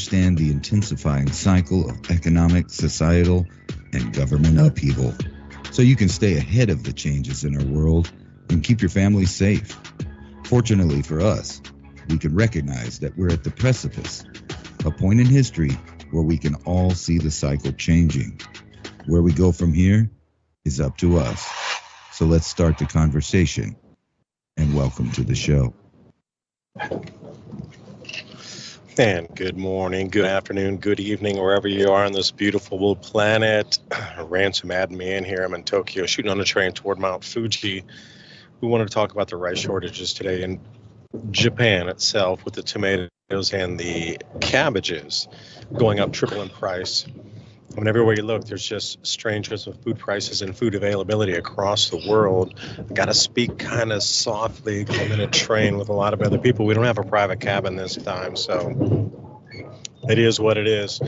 understand the intensifying cycle of economic, societal, and government upheaval so you can stay ahead of the changes in our world and keep your family safe. Fortunately for us, we can recognize that we're at the precipice, a point in history where we can all see the cycle changing. Where we go from here is up to us. So let's start the conversation, and welcome to the show. And good morning, good afternoon, good evening, wherever you are on this beautiful planet. Ransom had me in here. I'm in Tokyo, shooting on a train toward Mount Fuji. We wanted to talk about the rice shortages today in Japan itself, with the tomatoes and the cabbages going up triple in price. I mean, everywhere you look, there's just strangeness of food prices and food availability across the world. I got to speak kind of softly. I'm in a train with a lot of other people. We don't have a private cabin this time, so it is what it is.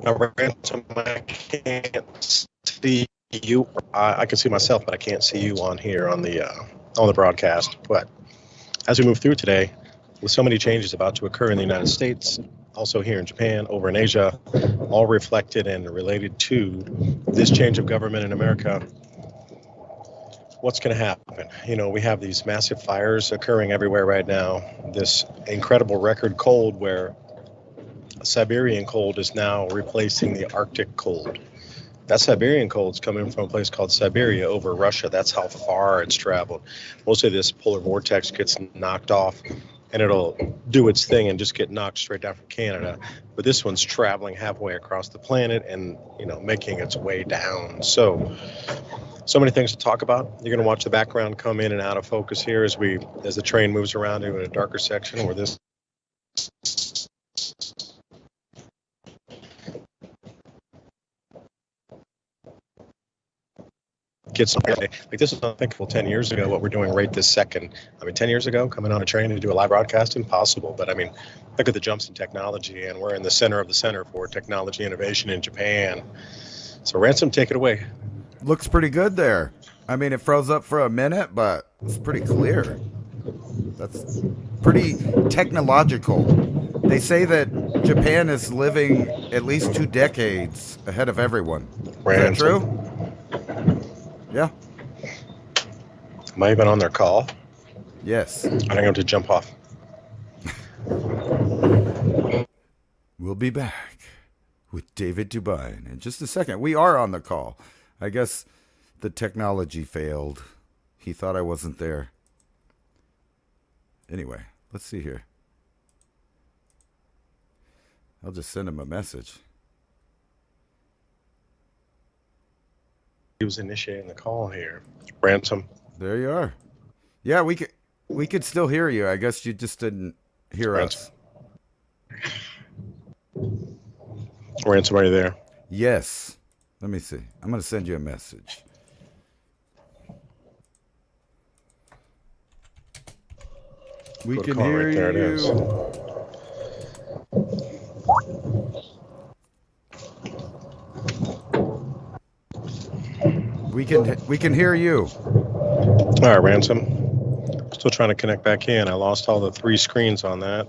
Now, Ransom, I can't see you. I can see myself, but I can't see you on here on the broadcast. But as we move through today, with so many changes about to occur in the United States, also here in Japan, over in Asia, all reflected and related to this change of government in America, what's going to happen? You know, we have these massive fires occurring everywhere right now, this incredible record cold where Siberian cold is now replacing the Arctic cold. That Siberian cold is coming from a place called Siberia over Russia. That's how far it's traveled. Most of this polar vortex gets knocked off, and it'll do its thing and just get knocked straight down from Canada. But this one's traveling halfway across the planet and, you know, making its way down. So many things to talk about. You're going to watch the background come in and out of focus here as the train moves around into a darker section where this gets like this was unthinkable 10 years ago, what we're doing right this second. I mean, 10 years ago, coming on a train to do a live broadcast, impossible. But I mean, look at the jumps in technology, and we're in the center of the center for technology innovation in Japan. So Ransom, take it away. Looks pretty good there. I mean, it froze up for a minute, but it's pretty clear. That's pretty technological. They say that Japan is living at least 2 decades ahead of everyone. Ransom. Is that true? Yeah. Am I even on their call? Yes. I think I have to jump off. We'll be back with David Dubine in just a second. We are on the call. I guess the technology failed. He thought I wasn't there. Anyway, let's see here. I'll just send him a message. He was initiating the call here. Ransom. There you are. Yeah, we could still hear you. I guess you just didn't hear us. Ransom, are you there? Yes. Let me see. I'm going to send you a message. We can hear right there. It is. We can hear you. All right, Ransom. Still trying to connect back in. I lost all the 3 screens on that.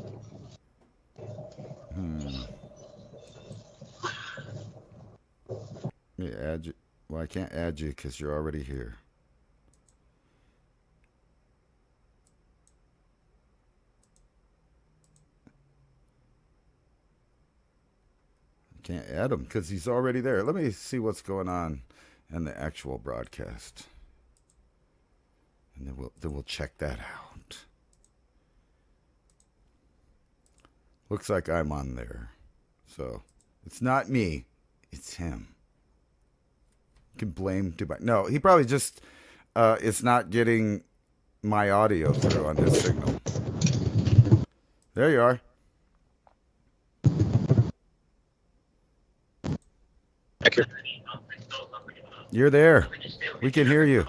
Let me add you. Well, I can't add you because you're already here. I can't add him because he's already there. Let me see what's going on in the actual broadcast, and then we'll check that out. Looks like I'm on there, so it's not me, it's him. You can blame Dubai. No, he probably just is not getting my audio through on his signal. There you are. You're there. We can hear you.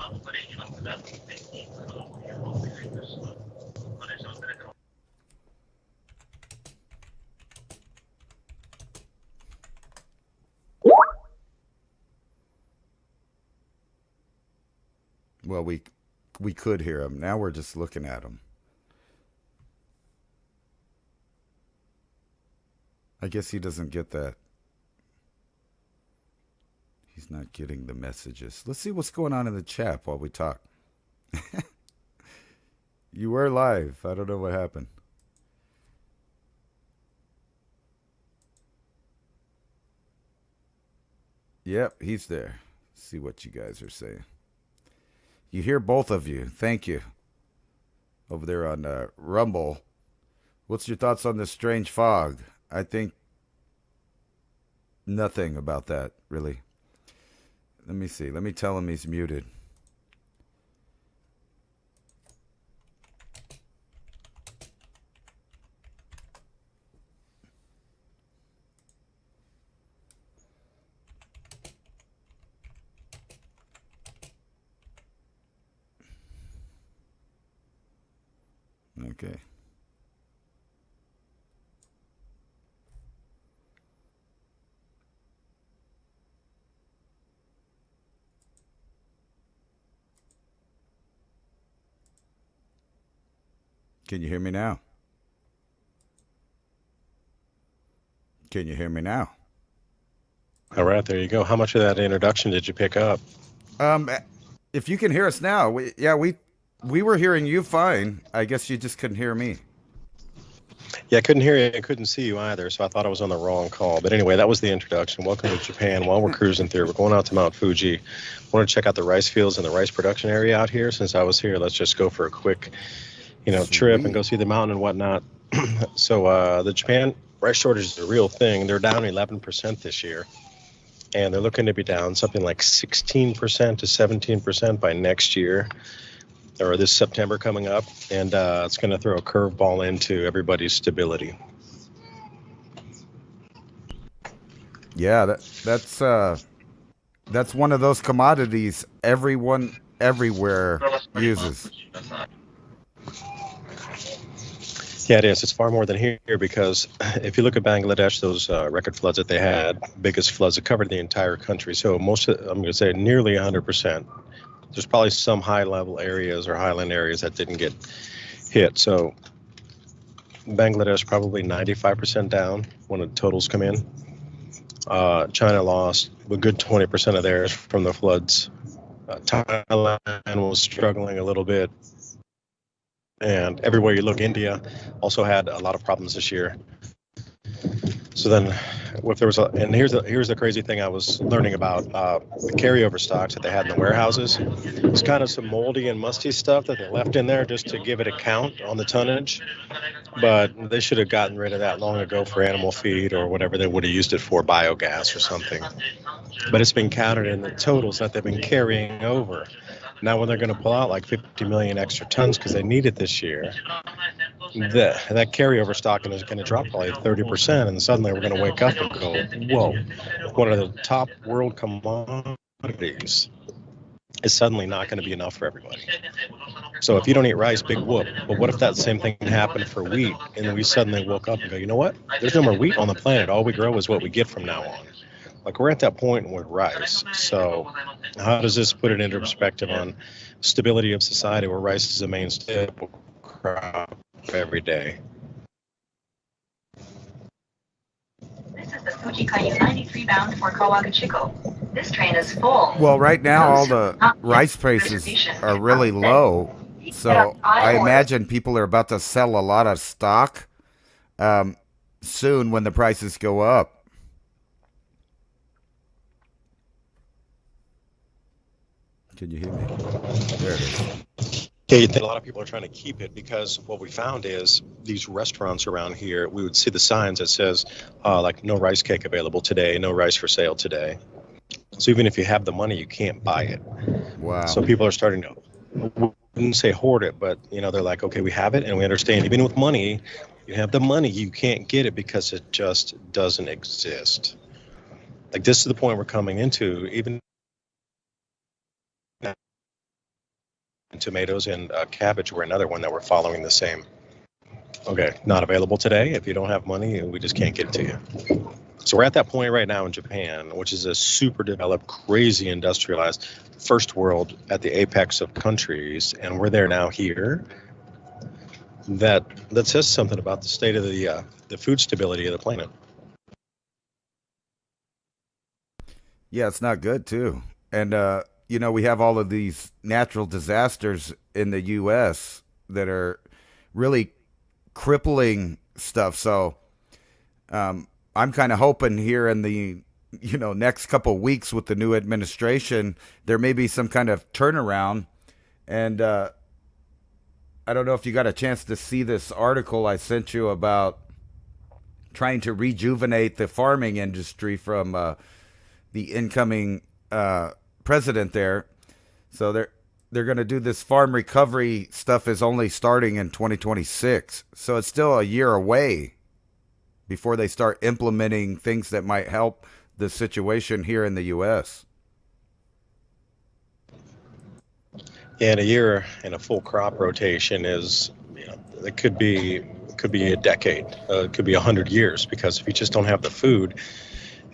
Well, we could hear him. Now we're just looking at him. I guess he doesn't get that. He's not getting the messages. Let's see what's going on in the chat while we talk. You were live. I don't know what happened. Yep, he's there. See what you guys are saying. You hear both of you. Thank you. Over there on Rumble. What's your thoughts on this strange fog? I think nothing about that, really. Let me see. Let me tell him he's muted. Okay. Can you hear me now? Can you hear me now? All right, there you go. How much of that introduction did you pick up? If you can hear us now, we were hearing you fine. I guess you just couldn't hear me. Yeah, I couldn't hear you. I couldn't see you either, so I thought I was on the wrong call. But anyway, that was the introduction. Welcome to Japan. While we're cruising through, we're going out to Mount Fuji. Want to check out the rice fields and the rice production area out here. Since I was here, let's just go for a quick, trip and go see the mountain and whatnot. So the Japan rice shortage is a real thing. They're down 11% this year, and they're looking to be down something like 16% to 17% by next year, or this September coming up, and it's going to throw a curveball into everybody's stability. Yeah, that's one of those commodities everyone everywhere uses. Yeah, it is. It's far more than here because if you look at Bangladesh, those record floods that they had, biggest floods that covered the entire country. So I'm going to say nearly 100%. There's probably some high-level areas or highland areas that didn't get hit. So Bangladesh probably 95% down when the totals come in. China lost a good 20% of theirs from the floods. Thailand was struggling a little bit. And everywhere you look, India also had a lot of problems this year. So then, if there was here's the crazy thing I was learning about the carryover stocks that they had in the warehouses. It's kind of some moldy and musty stuff that they left in there just to give it a count on the tonnage. But they should have gotten rid of that long ago for animal feed or whatever they would have used it for, biogas or something. But it's been counted in the totals that they've been carrying over. Now, when they're going to pull out like 50 million extra tons because they need it this year, that carryover stocking is going to drop probably 30%, and suddenly we're going to wake up and go, whoa, one of the top world commodities is suddenly not going to be enough for everybody. So if you don't eat rice, big whoop. But what if that same thing happened for wheat, and we suddenly woke up and go, you know what? There's no more wheat on the planet. All we grow is what we get from now on. Like, we're at that point with rice. So how does this put it into perspective on stability of society where rice is a main staple crop every day? This is the Fuji Kayu 93 bound for Kawaguchiko. This train is full. Well, right now all the rice prices are really low. So I imagine people are about to sell a lot of stock soon when the prices go up. Can you hear me? There it is. Yeah, you think a lot of people are trying to keep it because what we found is these restaurants around here, we would see the signs that says like no rice cake available today, no rice for sale today. So even if you have the money, you can't buy it. Wow. So people are starting to, we wouldn't say hoard it, but they're like, okay, we have it and we understand. Even with money, you have the money, you can't get it because it just doesn't exist. Like, this is the point we're coming into, even tomatoes and cabbage were another one that were following the same. Okay, not available today. If you don't have money, we just can't get it to you. So we're at that point right now in Japan, which is a super developed, crazy industrialized first world at the apex of countries, and we're there now here. That says something about the state of the food stability of the planet. Yeah, it's not good too. And we have all of these natural disasters in the U.S. that are really crippling stuff. So I'm kind of hoping here in the next couple of weeks with the new administration, there may be some kind of turnaround. And I don't know if you got a chance to see this article I sent you about trying to rejuvenate the farming industry from the incoming president there. So they're going to do this farm recovery stuff is only starting in 2026. So it's still a year away before they start implementing things that might help the situation here in the U.S. Yeah, in a year in a full crop rotation is, it could be a decade, it could be 100 years, because if you just don't have the food,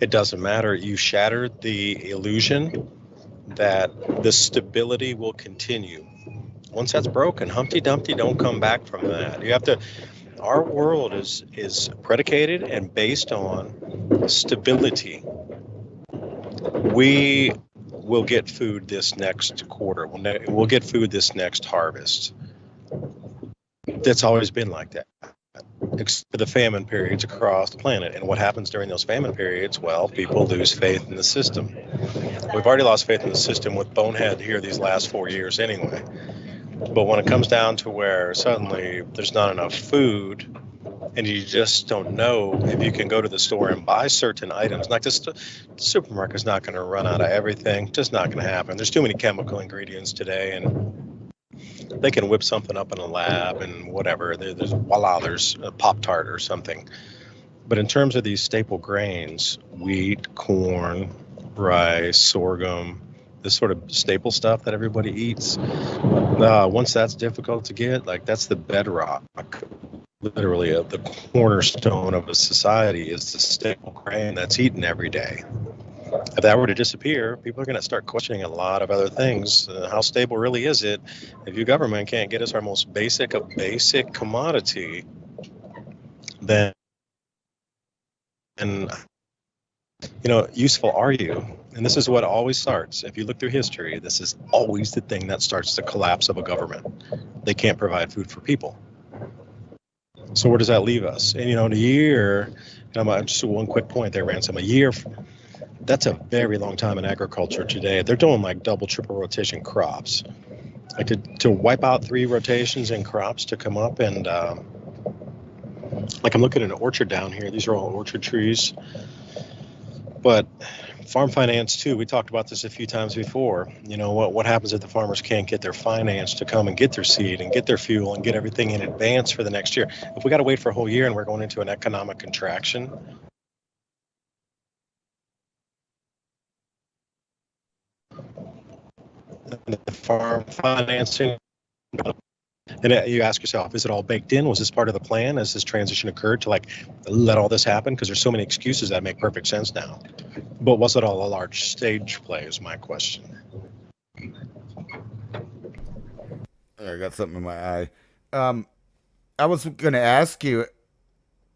it doesn't matter. You shattered the illusion that the stability will continue. Once that's broken, Humpty Dumpty don't come back from that. You have to. Our world is predicated and based on stability. We will get food this next quarter. We'll get food this next harvest. That's always been like that, except for the famine periods across the planet. And what happens during those famine periods? Well, people lose faith in the system. We've already lost faith in the system with Bonehead here these last 4 years anyway. But when it comes down to where suddenly there's not enough food, and you just don't know if you can go to the store and buy certain items, like the supermarket's not going to run out of everything, just not going to happen. There's too many chemical ingredients today, and they can whip something up in a lab and whatever. There's a Pop-Tart or something. But in terms of these staple grains, wheat, corn, rice, sorghum, this sort of staple stuff that everybody eats, once that's difficult to get, like that's the bedrock, literally the cornerstone of a society is the staple grain that's eaten every day. If that were to disappear, people are going to start questioning a lot of other things. How stable really is it if your government can't get us our most basic commodity? Then, useful are you? And this is what always starts. If you look through history, this is always the thing that starts the collapse of a government. They can't provide food for people. So where does that leave us? And, in a year, just one quick point there, Ransom, a year, that's a very long time in agriculture today. They're doing like double, triple rotation crops. Like to wipe out 3 rotations in crops to come up and, like I'm looking at an orchard down here. These are all orchard trees. But farm finance too, we talked about this a few times before. What happens if the farmers can't get their finance to come and get their seed and get their fuel and get everything in advance for the next year? If we got to wait for a whole year and we're going into an economic contraction, the farm financing, and you ask yourself, is it all baked in? Was this part of the plan as this transition occurred to let all this happen? Because there's so many excuses that make perfect sense now. But was it all a large stage play is my question. I got something in my eye. I was going to ask you,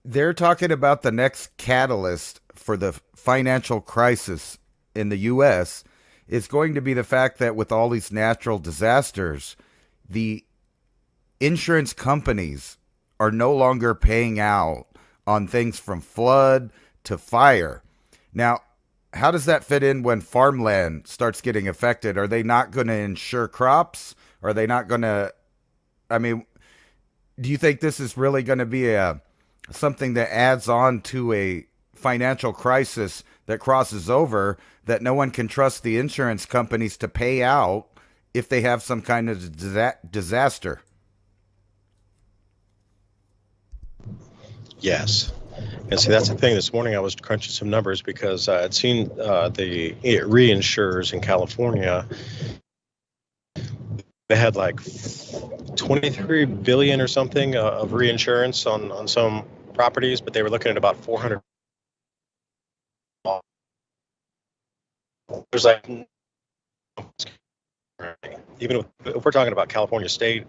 they're talking about the next catalyst for the financial crisis in the U.S. is going to be the fact that with all these natural disasters, the insurance companies are no longer paying out on things from flood to fire. Now, how does that fit in when farmland starts getting affected? Are they not going to insure crops? Are they not going to? I mean, do you think this is really going to be something that adds on to a financial crisis that crosses over, that no one can trust the insurance companies to pay out if they have some kind of disaster? Yes. And see, that's the thing. This morning I was crunching some numbers because I'd seen the reinsurers in California. They had like 23 billion or something of reinsurance on some properties, but they were looking at about 400. There's like, even if we're talking about California state,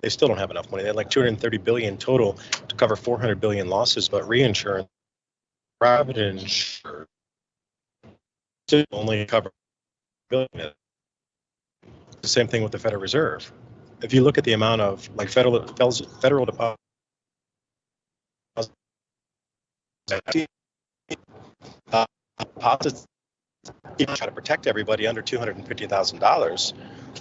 they still don't have enough money. They had like 230 billion total to cover 400 billion losses, but reinsurance, private insurance, still only cover billion. The same thing with the Federal Reserve. If you look at the amount of like federal deposits, deposits try to protect everybody under $250,000,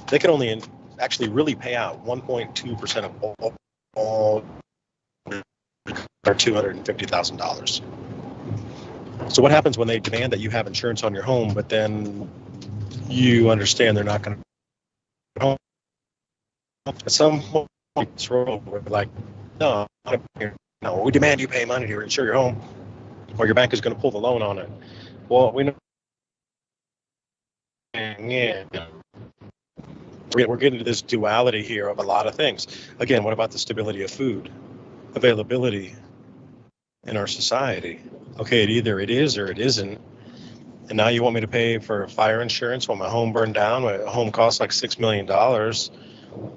they can only actually really pay out 1.2% of all or $250,000. So what happens when they demand that you have insurance on your home, but then you understand they're not going to home? At some point, it's we're like, no, no, we demand you pay money to insure your home, or your bank is going to pull the loan on it. Well, we know. Yeah. We're getting to this duality here of a lot of things. Again, what about the stability of food, availability in our society? Okay, either it is or it isn't. And now you want me to pay for fire insurance when my home burned down? My home costs like $6 million,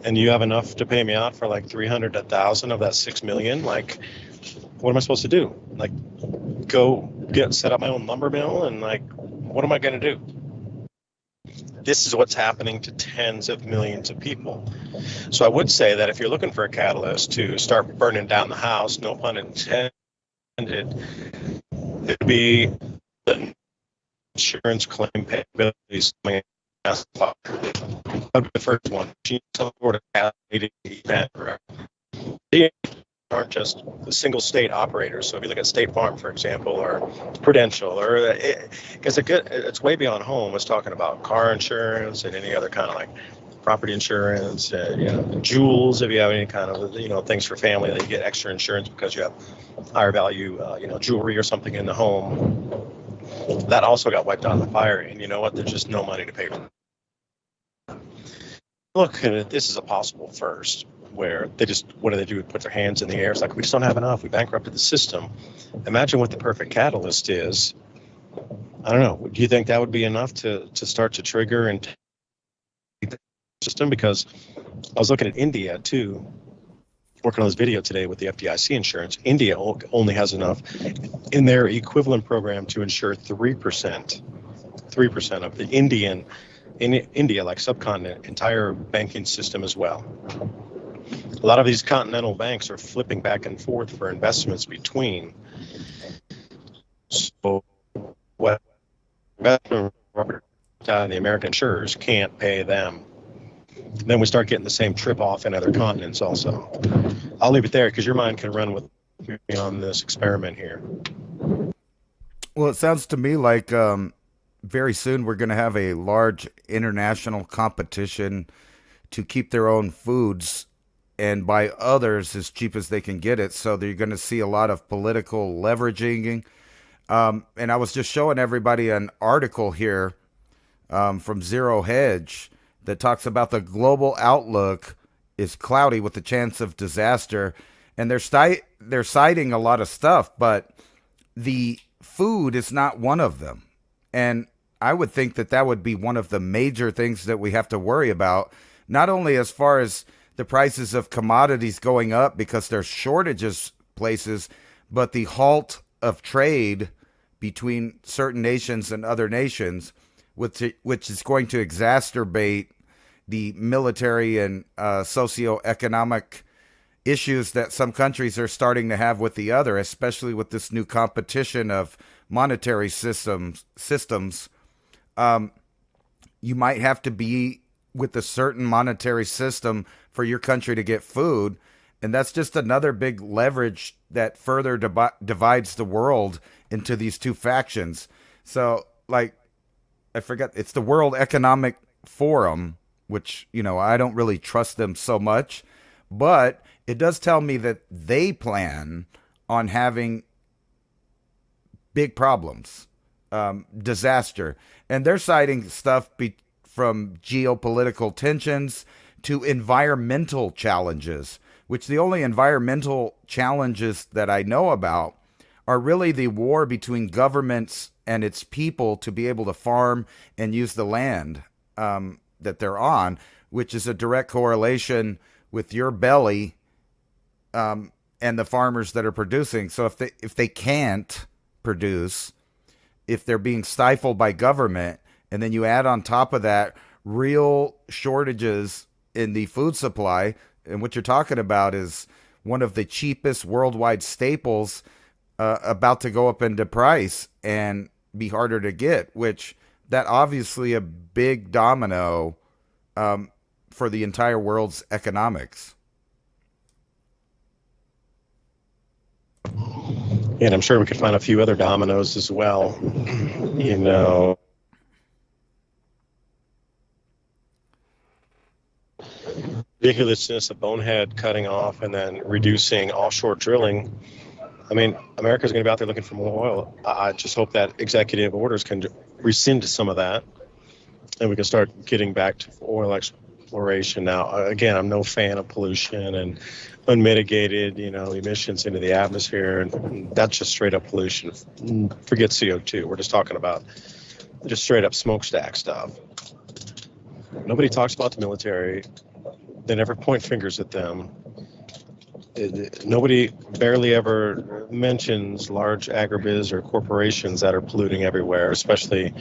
and you have enough to pay me out for like 300 to 1,000 of that 6 million. Like, what am I supposed to do? Like, go set up my own lumber mill, and like, what am I going to do? This is what's happening to tens of millions of people. So I would say that if you're looking for a catalyst to start burning down the house, no pun intended, it'd be the insurance claim payabilities. The first one, some sort of event. They aren't just the single state operators. So if you look at State Farm, for example, or Prudential, or it's way beyond home. It's talking about car insurance and any other kind of like property insurance, jewels. If you have any kind of things for family, that you get extra insurance because you have higher value jewelry or something in the home. That also got wiped out in the fire, and you know what? There's just no money to pay for it. Look, this is a possible first, where what do? Put their hands in the air. It's like, we just don't have enough. We bankrupted the system. Imagine what the perfect catalyst is. I don't know. Do you think that would be enough to start to trigger and take the system? Because I was looking at India too, working on this video today with the FDIC insurance. India only has enough in their equivalent program to insure 3% of the Indian, in India, like subcontinent, entire banking system as well. A lot of these continental banks are flipping back and forth for investments between. So what the American insurers can't pay them. Then we start getting the same trip off in other continents also. I'll leave it there because your mind can run with me on this experiment here. Well, it sounds to me like very soon we're going to have a large international competition to keep their own foods and buy others as cheap as they can get it. So they're going to see a lot of political leveraging. And I was just showing everybody an article here from Zero Hedge that talks about the global outlook is cloudy with the chance of disaster. And they're citing a lot of stuff, but the food is not one of them. And I would think that would be one of the major things that we have to worry about, not only as far as the prices of commodities going up because there's shortages places, but the halt of trade between certain nations and other nations, which is going to exacerbate the military and socioeconomic issues that some countries are starting to have with the other, especially with this new competition of monetary systems. You might have to be with a certain monetary system for your country to get food. And that's just another big leverage that further divides the world into these two factions. So, like, I forget, it's the World Economic Forum, which, I don't really trust them so much. But it does tell me that they plan on having big problems, disaster. And they're citing stuff from geopolitical tensions to environmental challenges, which the only environmental challenges that I know about are really the war between governments and its people to be able to farm and use the land that they're on, which is a direct correlation with your belly and the farmers that are producing. So if they can't produce, if they're being stifled by government, and then you add on top of that real shortages in the food supply, and what you're talking about is one of the cheapest worldwide staples about to go up into price and be harder to get, which that obviously a big domino for the entire world's economics. And I'm sure we could find a few other dominoes as well. You know, ridiculousness of bonehead cutting off and then reducing offshore drilling. I mean, America's going to be out there looking for more oil. I just hope that executive orders can rescind some of that, and we can start getting back to oil exploration. Now, again, I'm no fan of pollution and unmitigated, emissions into the atmosphere, and that's just straight up pollution. Forget CO2. We're just talking about just straight up smokestack stuff. Nobody talks about the military. They never point fingers at them. Nobody barely ever mentions large agribiz or corporations that are polluting everywhere, especially,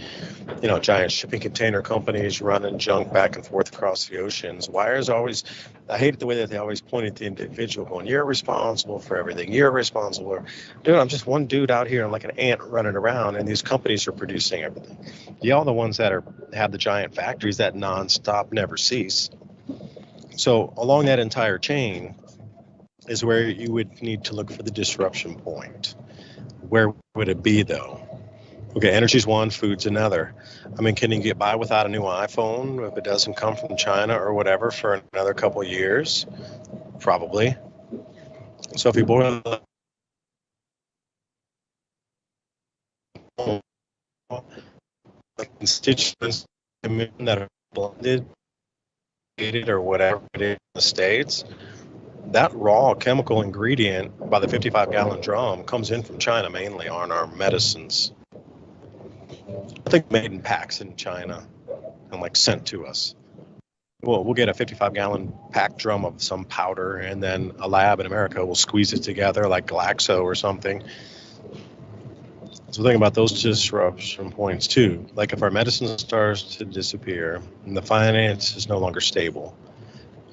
giant shipping container companies running junk back and forth across the oceans. I hate the way that they always point at the individual going, you're responsible for everything. You're responsible. Dude, I'm just one dude out here. I'm like an ant running around, and these companies are producing everything. Y'all the ones that have the giant factories that nonstop never cease. So along that entire chain is where you would need to look for the disruption point. Where would it be, though? Okay, energy's one, food's another. I mean, can you get by without a new iPhone if it doesn't come from China or whatever for another couple of years? Probably. So if you boil the constituents that are blended or whatever it is in the States, that raw chemical ingredient by the 55-gallon drum comes in from China mainly on our medicines. I think made in packs in China and sent to us. We'll get a 55-gallon pack drum of some powder, and then a lab in America will squeeze it together like Glaxo or something. So think about those disruption points too. Like if our medicine starts to disappear and the finance is no longer stable,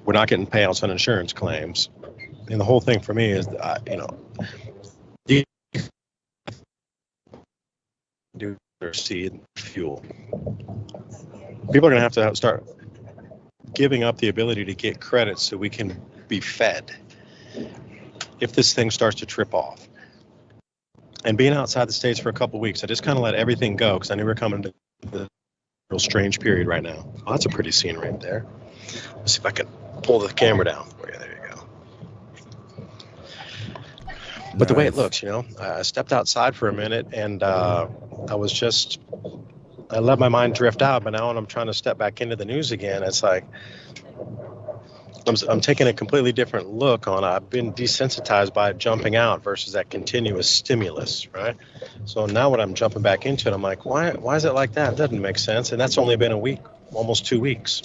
we're not getting payouts on insurance claims. And the whole thing for me is, do their seed fuel. People are going to have to start giving up the ability to get credit so we can be fed if this thing starts to trip off. And being outside the States for a couple of weeks, I just kind of let everything go because I knew we were coming to the real strange period right now. Oh, that's a pretty scene right there. Let's see if I can pull the camera down for you. There you go. But the way it looks, I stepped outside for a minute and I let my mind drift out. But now when I'm trying to step back into the news again, it's like I'm taking a completely different look on. I've been desensitized by jumping out versus that continuous stimulus, right? So now when I'm jumping back into it, I'm like, why is it like that? It doesn't make sense. And that's only been a week, almost 2 weeks.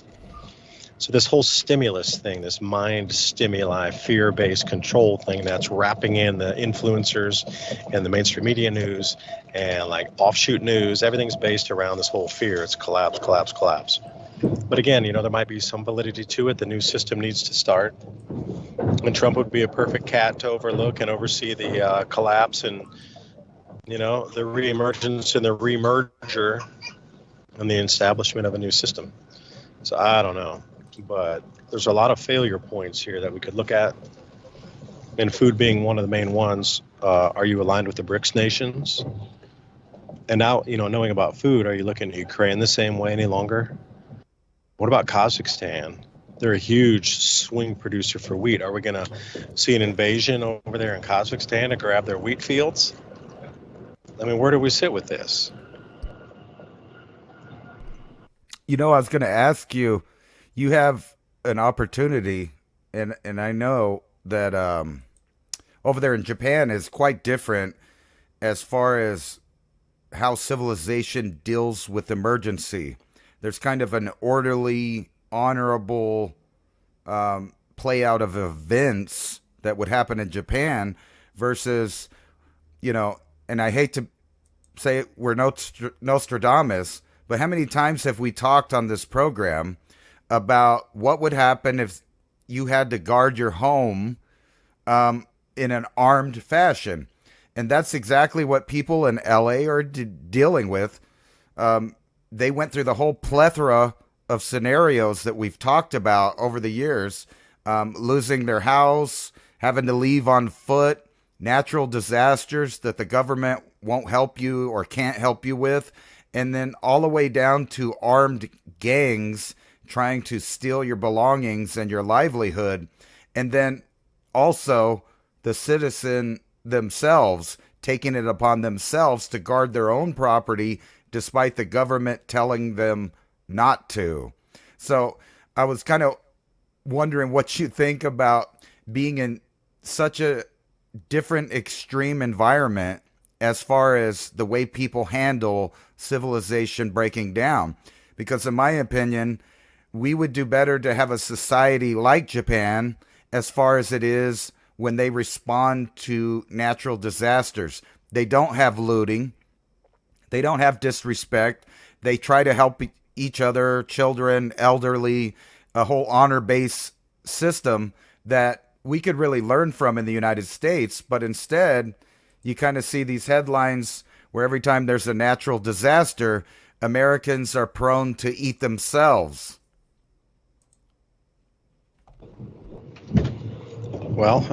So this whole stimulus thing, this mind stimuli, fear-based control thing that's wrapping in the influencers and the mainstream media news and offshoot news, everything's based around this whole fear. It's collapse, collapse, collapse. But again, there might be some validity to it. The new system needs to start. And Trump would be a perfect cat to overlook and oversee the collapse and, the reemergence and the remerger and the establishment of a new system. So I don't know. But there's a lot of failure points here that we could look at. And food being one of the main ones. Are you aligned with the BRICS nations? And now, knowing about food, are you looking at Ukraine the same way any longer? What about Kazakhstan? They're a huge swing producer for wheat. Are we going to see an invasion over there in Kazakhstan to grab their wheat fields? I mean, where do we sit with this? I was going to ask you, you have an opportunity, and I know that over there in Japan is quite different as far as how civilization deals with emergency. There's kind of an orderly, honorable play out of events that would happen in Japan versus, and I hate to say we're Nostradamus, but how many times have we talked on this program about what would happen if you had to guard your home in an armed fashion? And that's exactly what people in LA are dealing with. They went through the whole plethora of scenarios that we've talked about over the years, losing their house, having to leave on foot, natural disasters that the government won't help you or can't help you with, and then all the way down to armed gangs trying to steal your belongings and your livelihood. And then also the citizen themselves taking it upon themselves to guard their own property despite the government telling them not to. So I was kind of wondering what you think about being in such a different extreme environment as far as the way people handle civilization breaking down. Because in my opinion, we would do better to have a society like Japan as far as it is when they respond to natural disasters. They don't have looting. They don't have disrespect. They try to help each other, children, elderly, a whole honor-based system that we could really learn from in the United States. But instead, you kind of see these headlines where every time there's a natural disaster, Americans are prone to eat themselves. Well,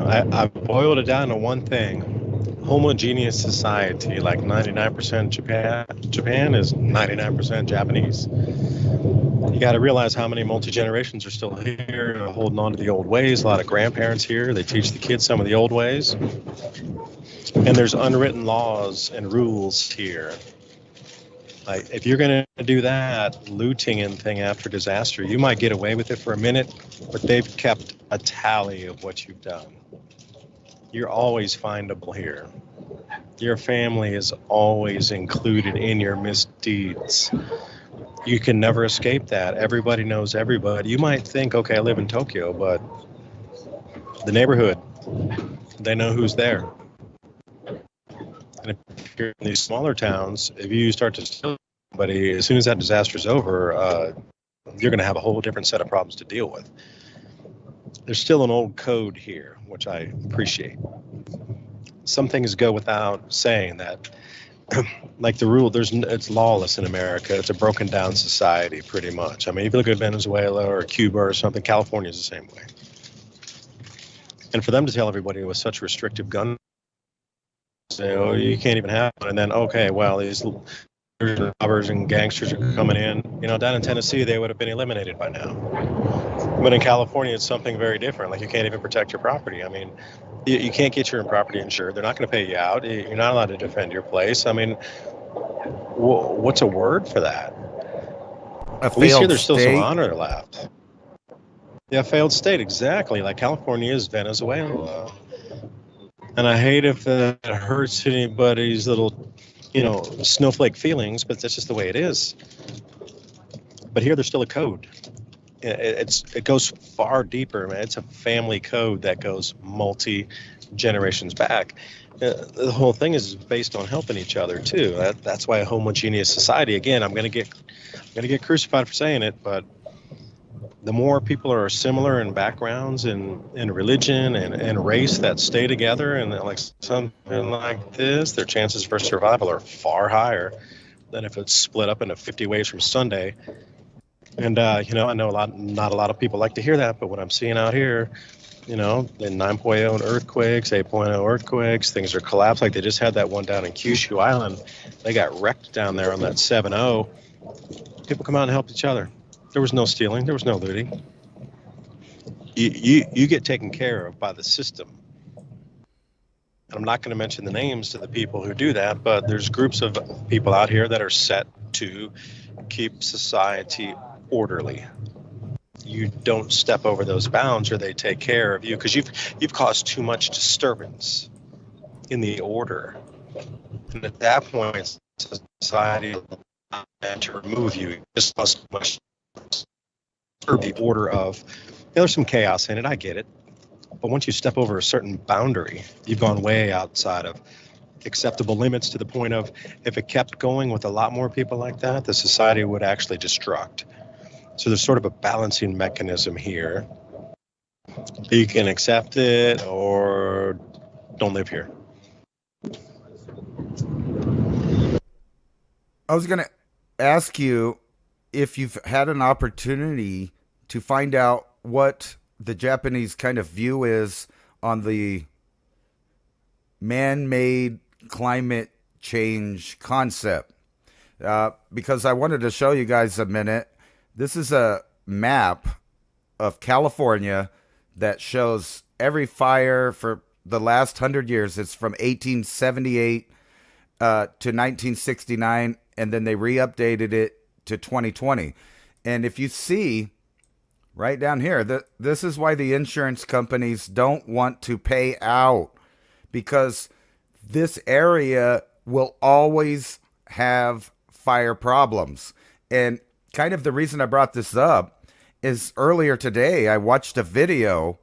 I boiled it down to one thing. Homogeneous society, like 99% Japan is 99% Japanese. You got to realize how many multi-generations are still here, holding on to the old ways. A lot of grandparents here, they teach the kids some of the old ways. And there's unwritten laws and rules here. Like, if you're going to do that looting and thing after disaster, you might get away with it for a minute, but they've kept a tally of what you've done. You're always findable here. Your family is always included in your misdeeds. You can never escape that. Everybody knows everybody. You might think, okay, I live in Tokyo, but the neighborhood, they know who's there. And if you're in these smaller towns, if you start to steal somebody, as soon as that disaster's over, you're going to have a whole different set of problems to deal with. There's still an old code here, which I appreciate. Some things go without saying that, like the rule, it's lawless in America. It's a broken down society, pretty much. I mean, if you look at Venezuela or Cuba or something, California is the same way. And for them to tell everybody with such restrictive gun, say, oh, you can't even have one, and then, okay, well, these robbers and gangsters are coming in. You know, down in Tennessee, they would have been eliminated by now. But in California, it's something very different. Like, you can't even protect your property. I mean, you can't get your property insured. They're not going to pay you out. You're not allowed to defend your place. I mean, what's a word for that? At least here, there's still some honor left. Yeah, failed state, exactly. Like California is Venezuela. And I hate if that hurts anybody's little, snowflake feelings, but that's just the way it is. But here, there's still a code. It goes far deeper, man. It's a family code that goes multi-generations back. The whole thing is based on helping each other too. That's why a homogeneous society. Again, I'm gonna get crucified for saying it, but the more people are similar in backgrounds and in religion and race that stay together and like something like this, their chances for survival are far higher than if it's split up into 50 ways from Sunday. And, I know not a lot of people like to hear that, but what I'm seeing out here, the 9.0 earthquakes, 8.0 earthquakes, things are collapsed. Like they just had that one down in Kyushu Island. They got wrecked down there on that 7.0. People come out and help each other. There was no stealing. There was no looting. You get taken care of by the system. And I'm not going to mention the names of the people who do that, but there's groups of people out here that are set to keep society orderly. You don't step over those bounds or they take care of you because you've caused too much disturbance in the order. And at that point, society to remove you just caused too much the order of there's some chaos in it, I get it. But once you step over a certain boundary, you've gone way outside of acceptable limits to the point of if it kept going with a lot more people like that, the society would actually destruct. So there's sort of a balancing mechanism here. You can accept it or don't live here. I was going to ask you if you've had an opportunity to find out what the Japanese kind of view is on the man-made climate change concept. Because I wanted to show you guys a minute. This is a map of California that shows every fire for the last 100 years. It's from 1878 to 1969, and then they re-updated it to 2020. And if you see right down here, this is why the insurance companies don't want to pay out, because this area will always have fire problems. And kind of the reason I brought this up is earlier today, I watched a video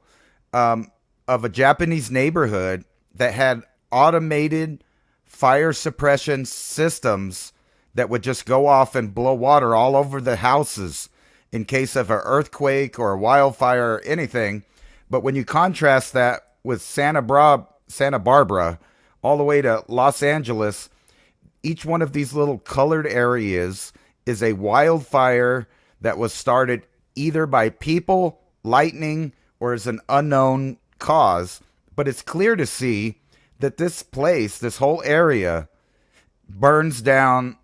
of a Japanese neighborhood that had automated fire suppression systems that would just go off and blow water all over the houses in case of an earthquake or a wildfire or anything. But when you contrast that with Santa Barbara, all the way to Los Angeles, each one of these little colored areas is a wildfire that was started either by people, lightning, or as an unknown cause. But it's clear to see that this place, this whole area, burns down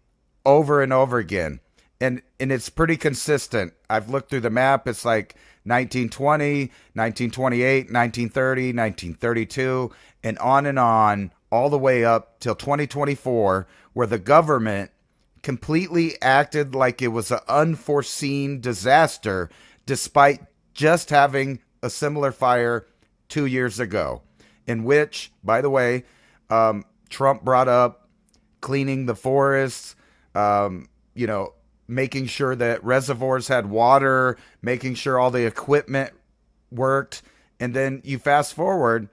over and over again. And it's pretty consistent. I've looked through the map. It's like 1920, 1928, 1930, 1932, and on, all the way up till 2024, where the government completely acted like it was an unforeseen disaster, despite just having a similar fire 2 years ago, in which, by the way, Trump brought up cleaning the forests, making sure that reservoirs had water, making sure all the equipment worked. And then you fast forward,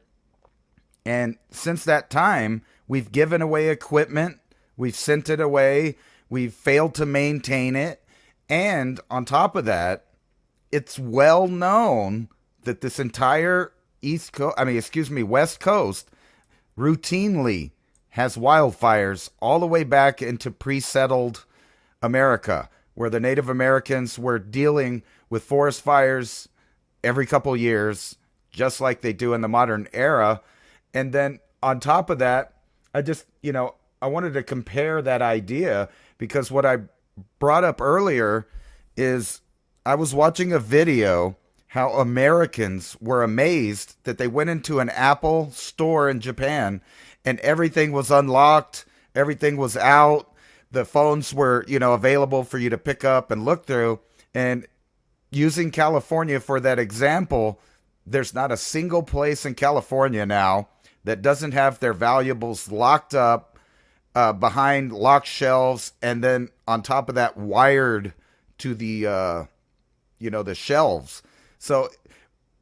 and since that time, we've given away equipment, we've sent it away, we've failed to maintain it. And on top of that, it's well known that this entire West Coast routinely has wildfires all the way back into pre-settled America, where the Native Americans were dealing with forest fires every couple years, just like they do in the modern era. And then on top of that, I wanted to compare that idea, because what I brought up earlier is I was watching a video how Americans were amazed that they went into an Apple store in Japan and everything was unlocked, everything was out, the phones were, available for you to pick up and look through. And using California for that example, there's not a single place in California now that doesn't have their valuables locked up behind locked shelves, and then on top of that, wired to the shelves. So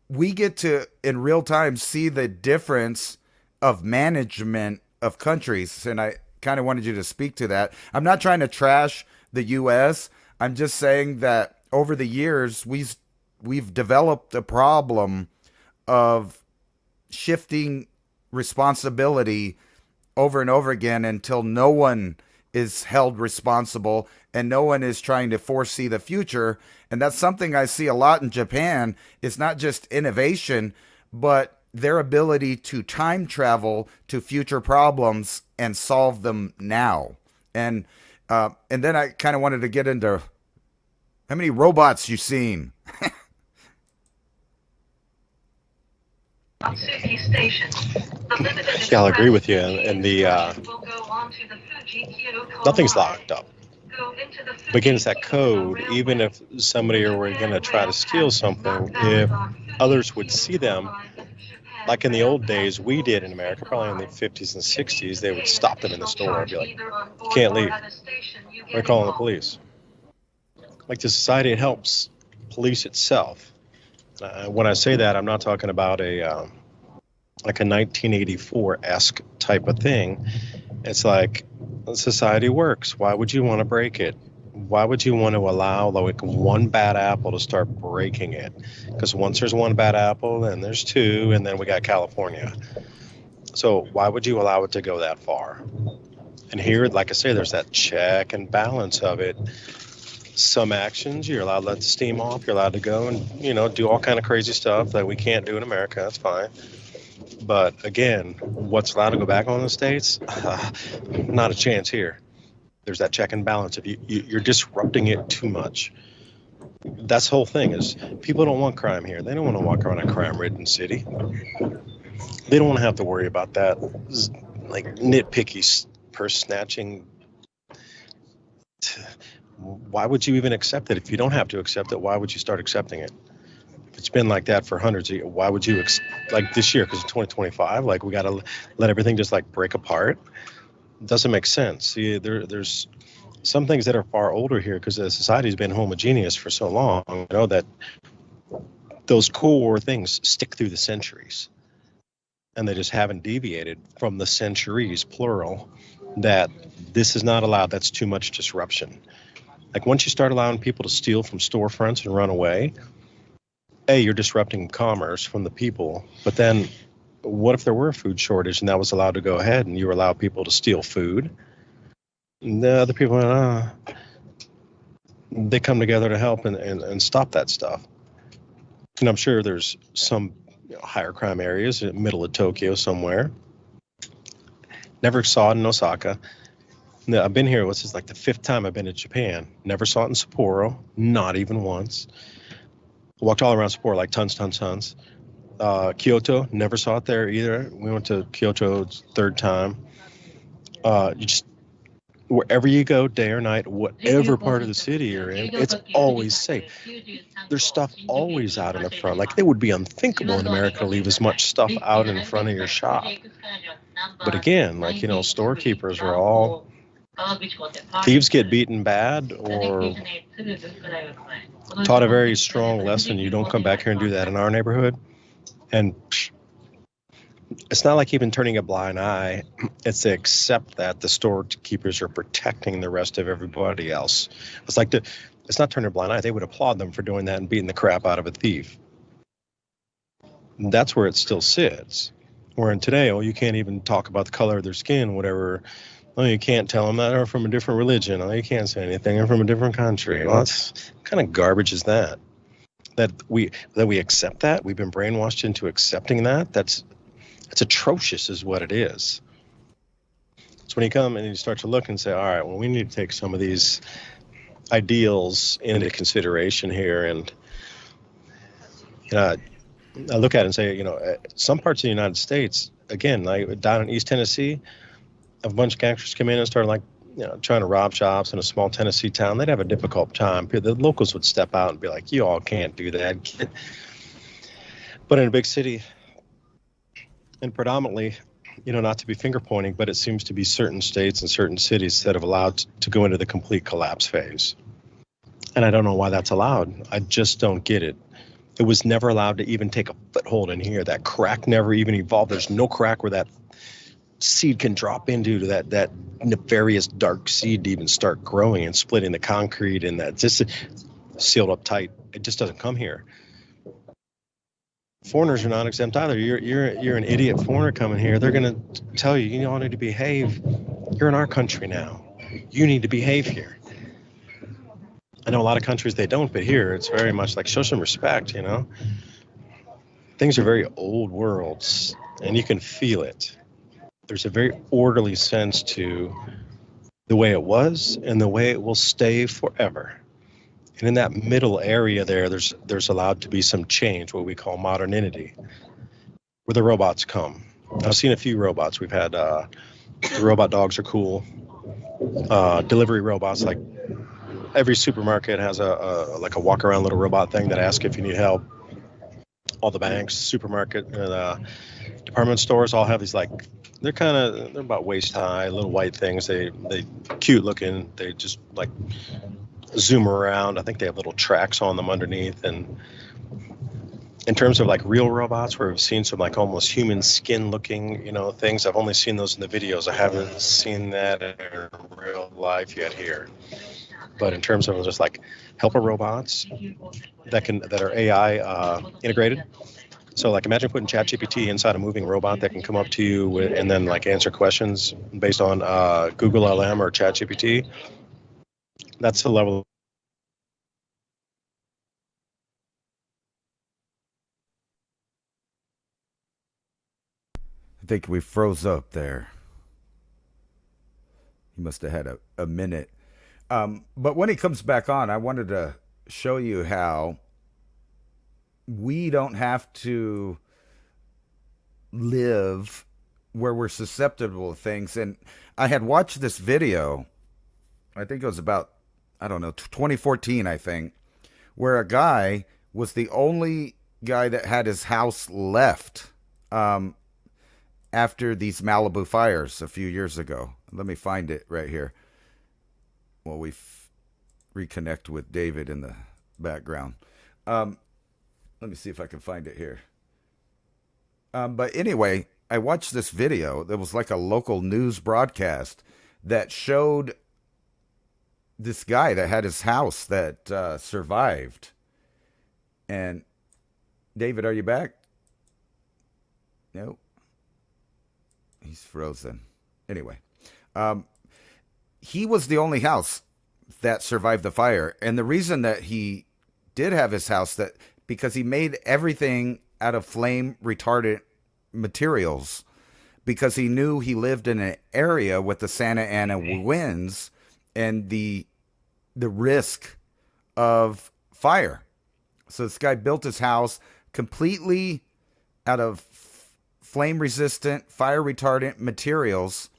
we get to, in real time, see the difference of management of countries. And I kind of wanted you to speak to that. I'm not trying to trash the U.S. I'm just saying that over the years, we've developed a problem of shifting responsibility over and over again until no one is held responsible and no one is trying to foresee the future. And that's something I see a lot in Japan. It's not just innovation, but their ability to time travel to future problems and solve them now. And then I kind of wanted to get into how many robots you've seen. Yeah, I'll agree with you. And the nothing's locked up. But again, it's that code. Even if somebody were going to try to steal something, if others would see them, like in the old days we did in America, probably in the 50s and 60s, they would stop them in the store and be like, you can't leave. We're calling the police. Like the society, it helps police itself. When I say that, I'm not talking about a like a 1984-esque type of thing. It's like society works. Why would you want to break it? Why would you want to allow like one bad apple to start breaking it? Because once there's one bad apple, then there's two, and then we got California. So why would you allow it to go that far? And here, like I say, there's that check and balance of it. Some actions you're allowed to let the steam off. You're allowed to go and do all kind of crazy stuff that we can't do in America. That's fine. But again, what's allowed to go back on the states? Not a chance here. There's that check and balance. If you're disrupting it too much. That's the whole thing is people don't want crime here. They don't want to walk around a crime-ridden city. They don't want to have to worry about that like nitpicky purse snatching. Why would you even accept it? If you don't have to accept it, why would you start accepting it? If it's been like that for hundreds of years, why would you like this year? Because it's 2025, like we got to let everything just like break apart. It doesn't make sense. See, there's some things that are far older here because the society's been homogeneous for so long, that those core things stick through the centuries. And they just haven't deviated from the centuries, plural, that this is not allowed. That's too much disruption. Like once you start allowing people to steal from storefronts and run away, you're disrupting commerce from the people. But then what if there were a food shortage and that was allowed to go ahead and you allow people to steal food? And the other people went, they come together to help and stop that stuff. And I'm sure there's some higher crime areas in the middle of Tokyo somewhere. Never saw it in Osaka. No, I've been here, this is like the 5th time I've been to Japan. Never saw it in Sapporo, not even once. Walked all around Sapporo, like tons. Kyoto, never saw it there either. We went to Kyoto 3rd time. You just, wherever you go, day or night, whatever part of the city you're in, it's always safe. There's stuff always out in the front. Like it would be unthinkable in America to leave as much stuff out in front of your shop. But again, like, storekeepers are all, thieves get beaten bad or taught a very strong lesson. You don't come back here and do that in our neighborhood. And it's not like even turning a blind eye. It's to accept that the storekeepers are protecting the rest of everybody else. It's like it's not turning a blind eye. They would applaud them for doing that and beating the crap out of a thief. And that's where it still sits. Where in today, you can't even talk about the color of their skin, whatever. You can't tell them that they're from a different religion. You can't say anything. They're from a different country. Well, what kind of garbage is that? That we accept that? We've been brainwashed into accepting that? That's atrocious is what it is. So when you come and you start to look and say, all right, well, we need to take some of these ideals into consideration here. And, I look at it and say, some parts of the United States, again, like down in East Tennessee, a bunch of gangsters come in and start trying to rob shops in a small Tennessee town. They'd have a difficult time. The locals would step out and be like, you all can't do that. But in a big city, and predominantly, not to be finger pointing, but it seems to be certain states and certain cities that have allowed to go into the complete collapse phase. And I don't know why that's allowed. I just don't get it. It was never allowed to even take a foothold in here. That crack never even evolved. There's no crack where that seed can drop into that nefarious dark seed to even start growing and splitting the concrete, and that just sealed up tight. It just doesn't come here. Foreigners are not exempt either. You're an idiot foreigner coming here. They're going to tell you, you all need to behave. You're in our country now. You need to behave here. I know a lot of countries they don't, but here it's very much like show some respect, Things are very old worlds, and you can feel it. There's a very orderly sense to the way it was and the way it will stay forever. And in that middle area there's allowed to be some change, what we call modernity, where the robots come. I've seen a few robots. We've had the robot dogs are cool. Delivery robots, like every supermarket has a walk around little robot thing that asks if you need help. All the banks, supermarket, and department stores all have these they're about waist high, little white things. They cute looking. They just zoom around. I think they have little tracks on them underneath, and in terms of like real robots, where we've seen some like almost human skin looking, things. I've only seen those in the videos. I haven't seen that in real life yet here. But in terms of just like helper robots that are AI integrated. So like imagine putting ChatGPT inside a moving robot that can come up to you and then like answer questions based on Google LM or ChatGPT. That's the level. I think we froze up there. He must have had a minute. But when he comes back on, I wanted to show you how we don't have to live where we're susceptible to things. And I had watched this video, I think it was about, I don't know, 2014, I think, where a guy was the only guy that had his house left after these Malibu fires a few years ago. Let me find it right here. Well, we reconnect with David in the background. Let me see if I can find it here. But anyway, I watched this video that was like a local news broadcast that showed this guy that had his house that survived. And David, are you back? Nope. He's frozen. Anyway, he was the only house that survived the fire. And the reason that he did have his house, that because he made everything out of flame retardant materials, because he knew he lived in an area with the Santa Ana winds and the risk of fire. So this guy built his house completely out of flame resistant, fire retardant materials.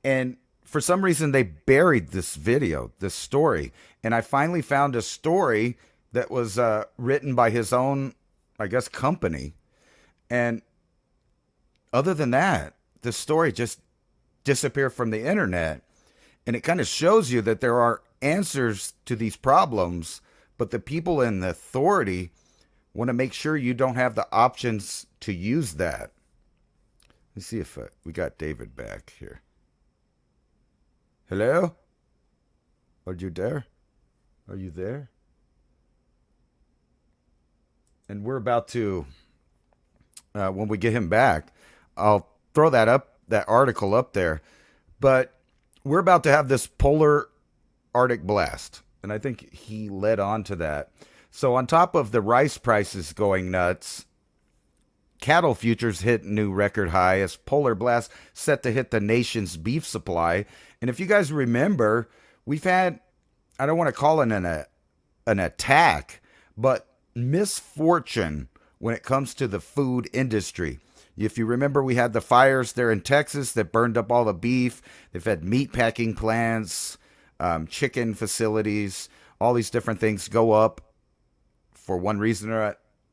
And for some reason they buried this video, this story. And I finally found a story that was written by his own, I guess, company. And other than that, the story just disappeared from the internet. And it kind of shows you that there are answers to these problems, but the people in the authority want to make sure you don't have the options to use that. Let's see if we got David back here. Hello? Are you there? Are you there? And we're about to, when we get him back, I'll throw that article up there. But we're about to have this polar Arctic blast. And I think he led on to that. So on top of the rice prices going nuts, cattle futures hit new record high as polar blast set to hit the nation's beef supply. And if you guys remember, we've had, I don't want to call it an attack, but misfortune when it comes to the food industry. If you remember, we had the fires there in Texas that burned up all the beef. They've had meat packing plants, chicken facilities, all these different things go up for one reason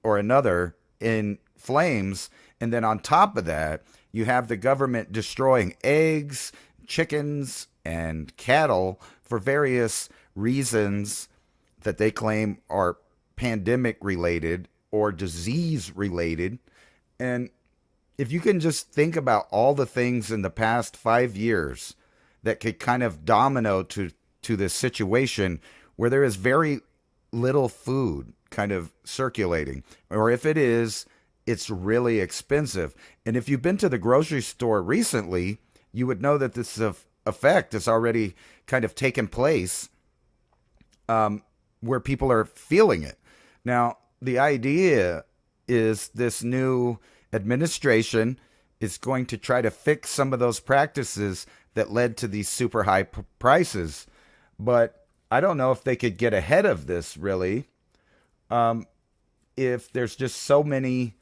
or another in flames. And then on top of that, you have the government destroying eggs, chickens, and cattle for various reasons that they claim are pandemic related or disease related. And if you can just think about all the things in the past 5 years that could kind of domino to this situation where there is very little food kind of circulating, or if it is, it's really expensive. And if you've been to the grocery store recently, you would know that this effect has already kind of taken place, where people are feeling it. Now, the idea is this new administration is going to try to fix some of those practices that led to these super high prices. But I don't know if they could get ahead of this, really. If there's just so many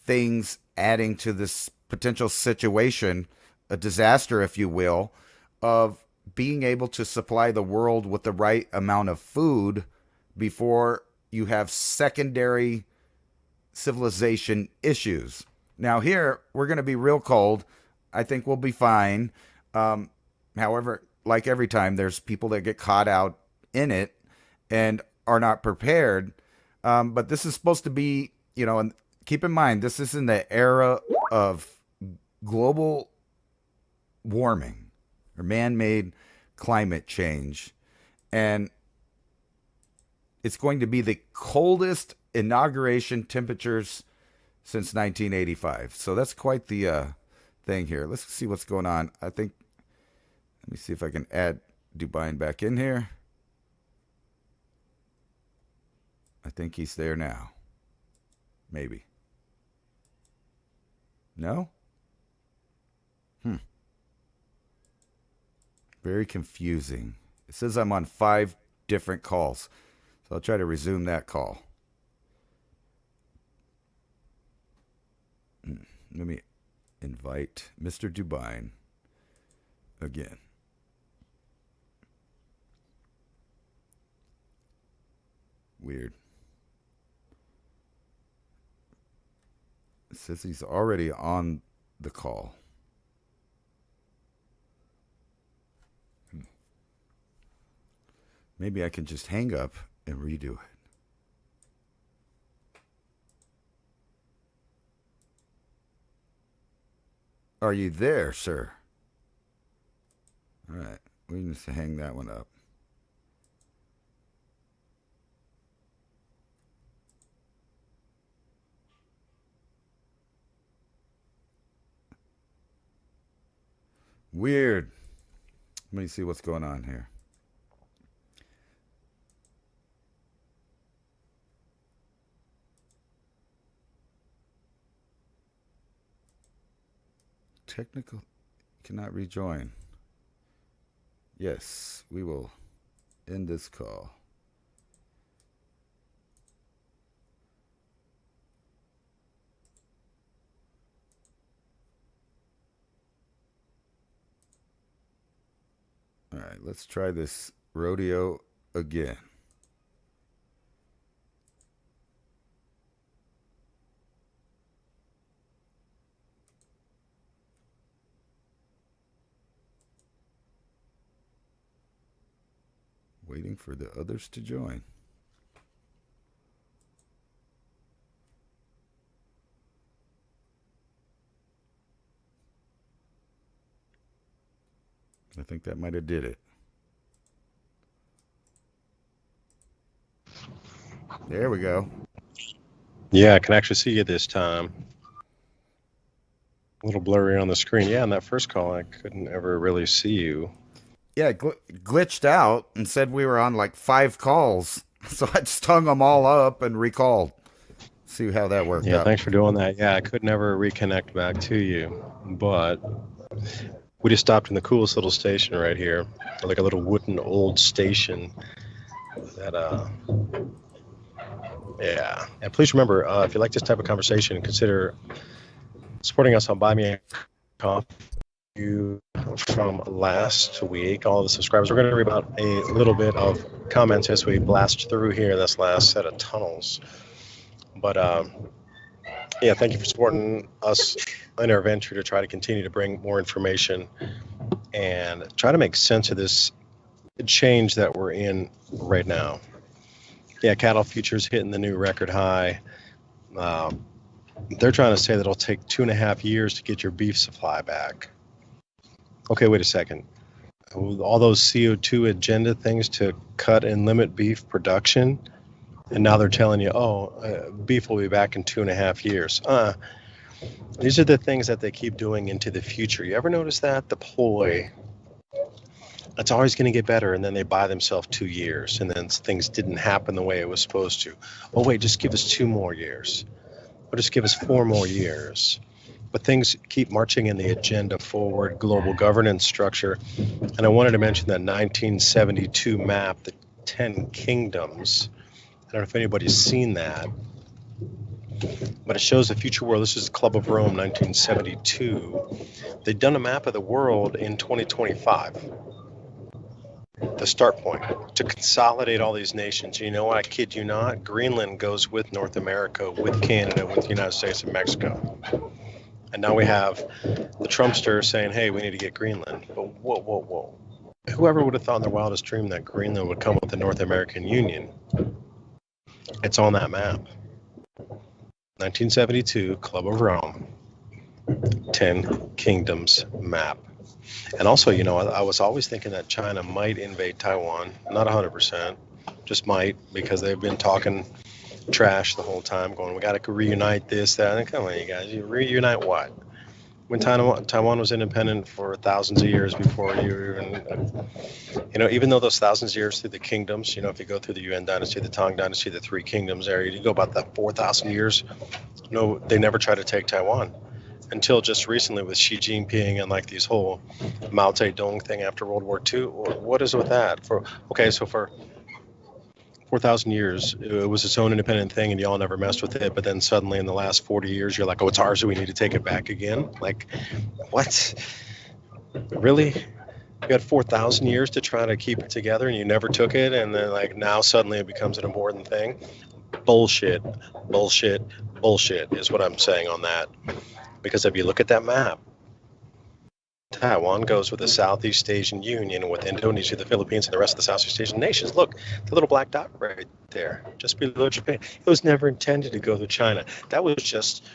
things adding to this potential situation, a disaster, if you will, of being able to supply the world with the right amount of food before you have secondary civilization issues. Now here, we're going to be real cold. I think we'll be fine. However, like every time, there's people that get caught out in it and are not prepared. But this is supposed to be, and keep in mind, this is in the era of global warming or man-made climate change. And it's going to be the coldest inauguration temperatures since 1985. So that's quite the thing here. Let's see what's going on. Let me see if I can add Dubai back in here. I think he's there now. Maybe. No? Very confusing. It says I'm on 5 different calls. So I'll try to resume that call. Let me invite Mr. Dubai again. Weird. It says he's already on the call. Maybe I can just hang up and redo it. Are you there, sir? All right. We need to hang that one up. Weird. Let me see what's going on here. Technical cannot rejoin. Yes, we will end this call. All right, let's try this rodeo again. Waiting for the others to join. I think that might have did it. There we go. Yeah, I can actually see you this time. A little blurry on the screen. Yeah, on that first call, I couldn't ever really see you. Yeah, glitched out and said we were on like 5 calls. So I just hung them all up and recalled. See how that worked out. Yeah, thanks for doing that. Yeah, I could never reconnect back to you, but we just stopped in the coolest little station right here, like a little wooden old station. That yeah. And please remember, if you like this type of conversation, consider supporting us on Buy Me a Coffee. From last week, all the subscribers. We're going to read about a little bit of comments as we blast through here this last set of tunnels. But yeah, thank you for supporting us in our venture to try to continue to bring more information and try to make sense of this change that we're in right now. Yeah, cattle futures hitting the new record high. They're trying to say that it'll take 2.5 years to get your beef supply back. Okay, wait a second. All those CO2 agenda things to cut and limit beef production, and now they're telling you, beef will be back in 2.5 years. These are the things that they keep doing into the future. You ever notice that? The ploy. It's always going to get better, and then they buy themselves 2 years, and then things didn't happen the way it was supposed to. Oh, wait, just give us 2 more years. Or just give us 4 more years. But things keep marching in the agenda forward, global governance structure. And I wanted to mention that 1972 map, the 10 kingdoms. I don't know if anybody's seen that, but it shows the future world. This is the Club of Rome, 1972. They've done a map of the world in 2025. The start point to consolidate all these nations. You know what? I kid you not. Greenland goes with North America, with Canada, with the United States and Mexico. And now we have the Trumpster saying, hey, we need to get Greenland. But whoa. Whoever would have thought in their wildest dream that Greenland would come with the North American Union? It's on that map. 1972, Club of Rome, 10 Kingdoms map. And also, I was always thinking that China might invade Taiwan. Not 100%, just might, because they've been talking trash the whole time, going, we got to reunite this, that. And come on, you guys, you reunite what? When Taiwan was independent for thousands of years before you even, even though those thousands of years through the kingdoms, if you go through the Yuan dynasty, the Tang dynasty, the three kingdoms area, you go about that 4,000 years, no, they never tried to take Taiwan until just recently with Xi Jinping and like these whole Mao Zedong thing after World War II. What is with that? So for 4,000 years, it was its own independent thing, and y'all never messed with it. But then suddenly, in the last 40 years, you're like, "Oh, it's ours. So we need to take it back again." Like, what? Really? You had 4,000 years to try to keep it together, and you never took it, and then now suddenly it becomes an important thing. Bullshit, bullshit, bullshit is what I'm saying on that. Because if you look at that map, Taiwan goes with the Southeast Asian Union with Indonesia, the Philippines, and the rest of the Southeast Asian nations. Look, the little black dot right there, just below Japan. It was never intended to go to China. That was just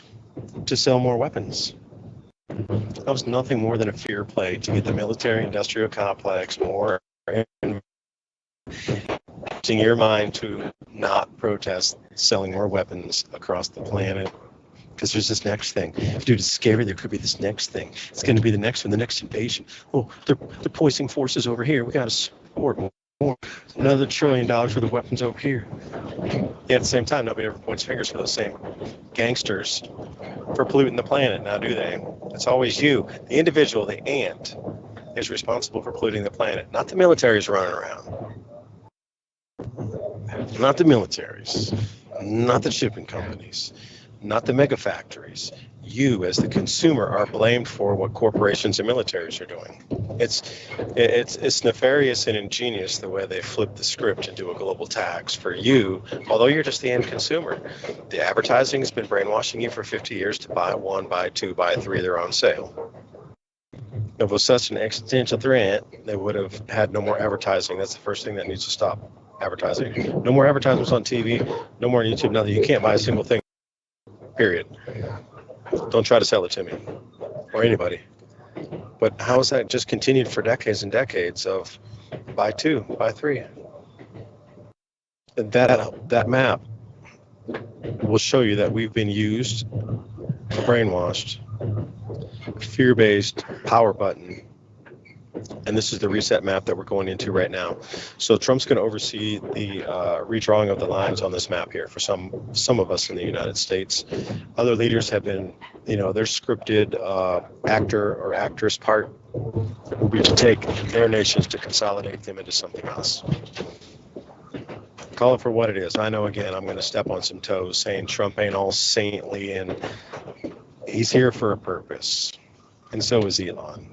to sell more weapons. That was nothing more than a fear play to get the military-industrial complex more using your mind to not protest selling more weapons across the planet. Because there's this next thing. Dude, it's scary. There could be this next thing. It's going to be the next one, the next invasion. Oh, they're poising forces over here. We got to support more. Another $1 trillion for the weapons over here. Yeah, at the same time, nobody ever points fingers for those same gangsters for polluting the planet. Now, do they? It's always you, the individual, the ant, is responsible for polluting the planet. Not the militaries running around. Not the militaries. Not the shipping companies. Not the mega factories. You, as the consumer, are blamed for what corporations and militaries are doing. It's nefarious and ingenious the way they flip the script and do a global tax for you, although you're just the end consumer. The advertising has been brainwashing you for 50 years to buy one, buy two, buy three, they're on sale. If it was such an existential threat, they would have had no more advertising. That's the first thing that needs to stop. Advertising. No more advertisements on TV, no more on YouTube, nothing. You can't buy a single thing. Period. Don't try to sell it to me or anybody. But how has that just continued for decades and decades of buy two, buy three? That map will show you that we've been used, brainwashed, fear-based, power button. And this is the reset map that we're going into right now. So Trump's going to oversee the redrawing of the lines on this map here for some of us in the United States. Other leaders have been, their scripted actor or actress part will be to take their nations to consolidate them into something else. Call it for what it is. I know, again, I'm going to step on some toes saying Trump ain't all saintly, and he's here for a purpose. And so is Elon.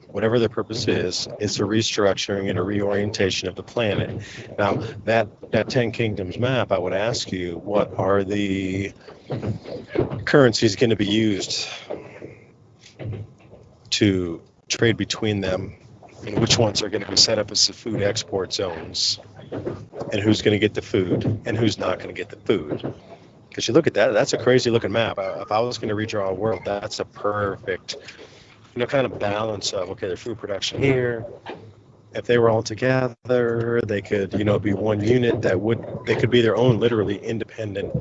Whatever the purpose is, it's a restructuring and a reorientation of the planet. Now, that 10 Kingdoms map, I would ask you, what are the currencies going to be used to trade between them, and which ones are going to be set up as the food export zones, and who's going to get the food, and who's not going to get the food? Because you look at that, that's a crazy looking map. If I was going to redraw a world, that's a perfect kind of balance of, okay, there's food production here. If they were all together, they could, be one unit they could be their own literally independent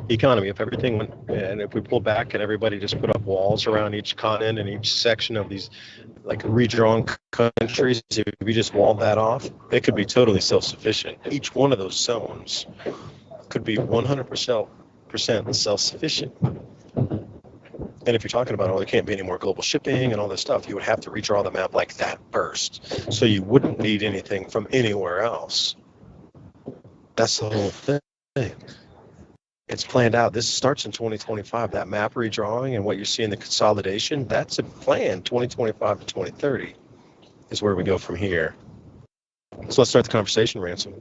economy. If everything went, and if we pull back and everybody just put up walls around each continent and each section of these like redrawn countries, if we just walled that off, they could be totally self-sufficient. Each one of those zones could be 100% self-sufficient. And if you're talking about, there can't be any more global shipping and all this stuff, you would have to redraw the map like that first. So you wouldn't need anything from anywhere else. That's the whole thing. It's planned out. This starts in 2025. That map redrawing and what you see in the consolidation, that's a plan. 2025 to 2030 is where we go from here. So let's start the conversation, Ransom.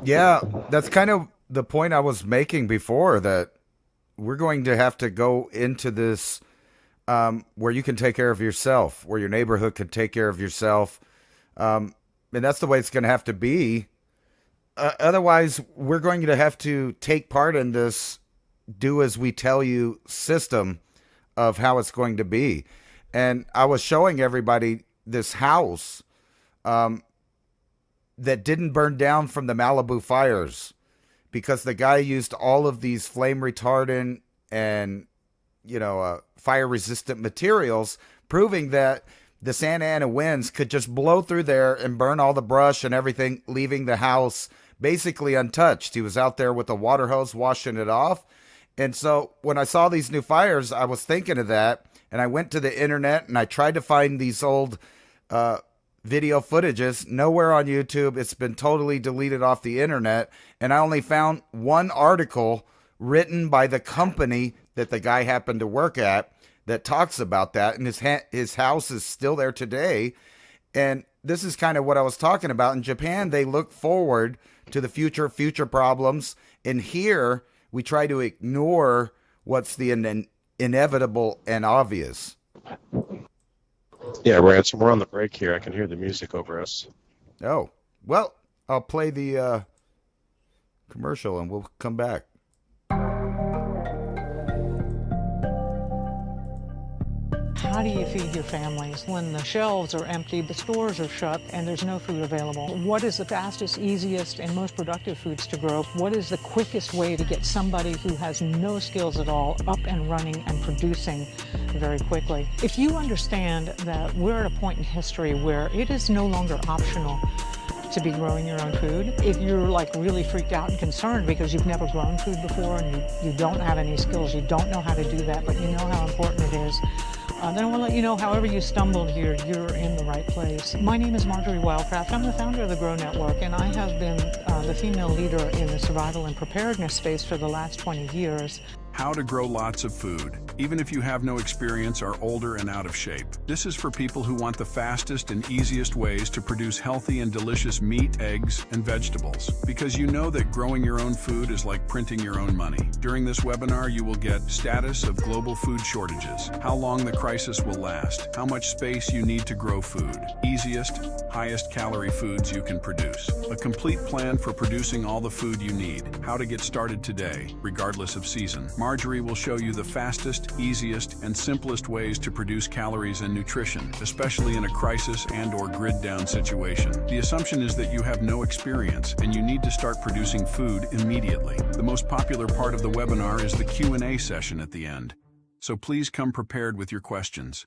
Yeah, that's kind of the point I was making before, that we're going to have to go into this where you can take care of yourself, where your neighborhood can take care of yourself. And that's the way it's going to have to be. Otherwise, we're going to have to take part in this do as we tell you system of how it's going to be. And I was showing everybody this house that didn't burn down from the Malibu fires because the guy used all of these flame retardant and, fire resistant materials, proving that the Santa Ana winds could just blow through there and burn all the brush and everything, leaving the house basically untouched. He was out there with a water hose washing it off. And so when I saw these new fires, I was thinking of that. And I went to the internet and I tried to find these old video footages. Nowhere on YouTube. It's been totally deleted off the internet. And I only found one article written by the company that the guy happened to work at that talks about that. And his house is still there today. And this is kind of what I was talking about. In Japan, they look forward to the future problems. And here, we try to ignore what's the inevitable and obvious. Yeah, Ransom, we're on the break here. I can hear the music over us. Oh, well, I'll play the commercial and we'll come back. How do you feed your families when the shelves are empty, the stores are shut, and there's no food available? What is the fastest, easiest, and most productive foods to grow? What is the quickest way to get somebody who has no skills at all up and running and producing very quickly? If you understand that we're at a point in history where it is no longer optional to be growing your own food. If you're really freaked out and concerned because you've never grown food before and you don't have any skills, you don't know how to do that, but you know how important it is, then I want to let you know, however you stumbled here, you're in the right place. My name is Marjory Wildcraft. I'm the founder of the Grow Network, and I have been the female leader in the survival and preparedness space for the last 20 years. How to grow lots of food, even if you have no experience, are older and out of shape. This is for people who want the fastest and easiest ways to produce healthy and delicious meat, eggs, and vegetables. Because you know that growing your own food is like printing your own money. During this webinar, you will get status of global food shortages, how long the crisis will last, how much space you need to grow food, easiest, highest calorie foods you can produce, a complete plan for producing all the food you need, how to get started today, regardless of season. Marjory will show you the fastest, easiest, and simplest ways to produce calories and nutrition, especially in a crisis and/or grid-down situation. The assumption is that you have no experience and you need to start producing food immediately. The most popular part of the webinar is the Q&A session at the end. So please come prepared with your questions.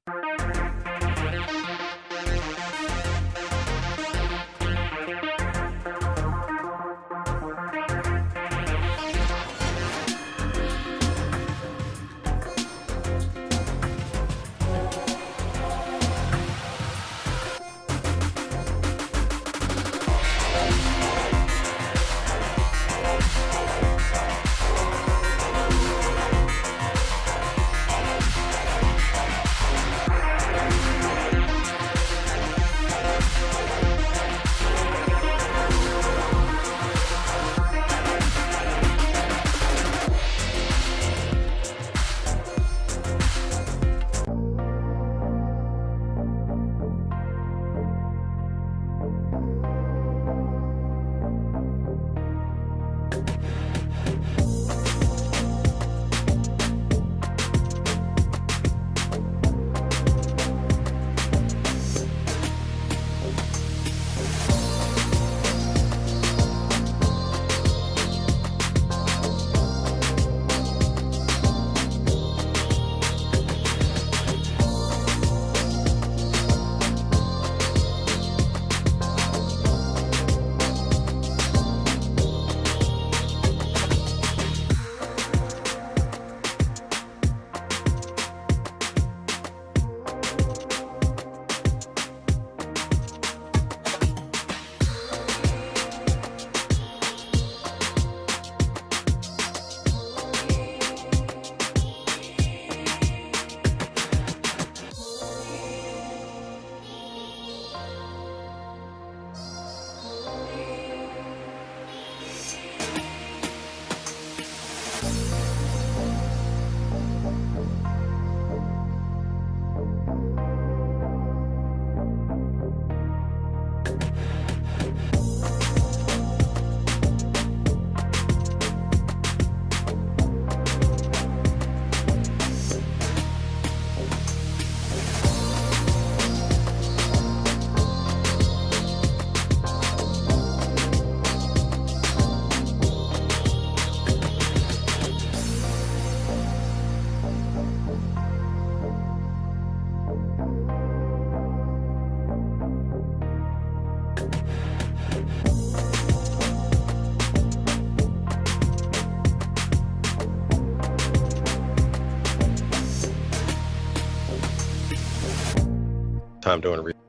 time doing research.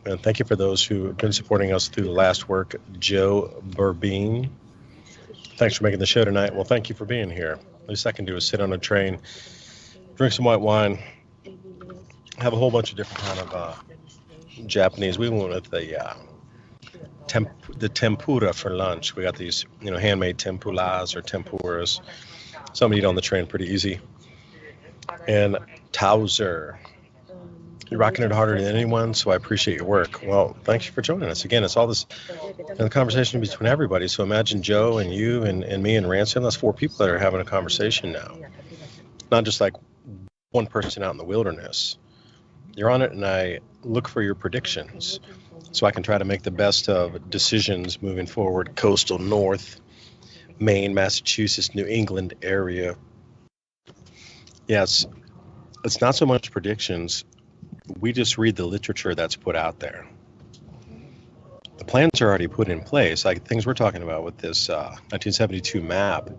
And thank you for those who have been supporting us through the last work. Joe Burbine, thanks for making the show tonight. Well, thank you for being here. Least I can do is sit on a train, drink some white wine, have a whole bunch of different kind of Japanese. We went with the tempura for lunch. We got these, handmade tempuras or tempuras. Some eat on the train pretty easy. And Towser, you're rocking it harder than anyone, so I appreciate your work. Well, thank you for joining us. Again, it's all this the conversation between everybody. So imagine Joe and you and me and Ransom. That's 4 people that are having a conversation now. Not just like one person out in the wilderness. You're on it, and I look for your predictions so I can try to make the best of decisions moving forward. Coastal North, Maine, Massachusetts, New England area. Yes, it's not so much predictions. We just read the literature that's put out there. The plans are already put in place, like things we're talking about with this 1972 map.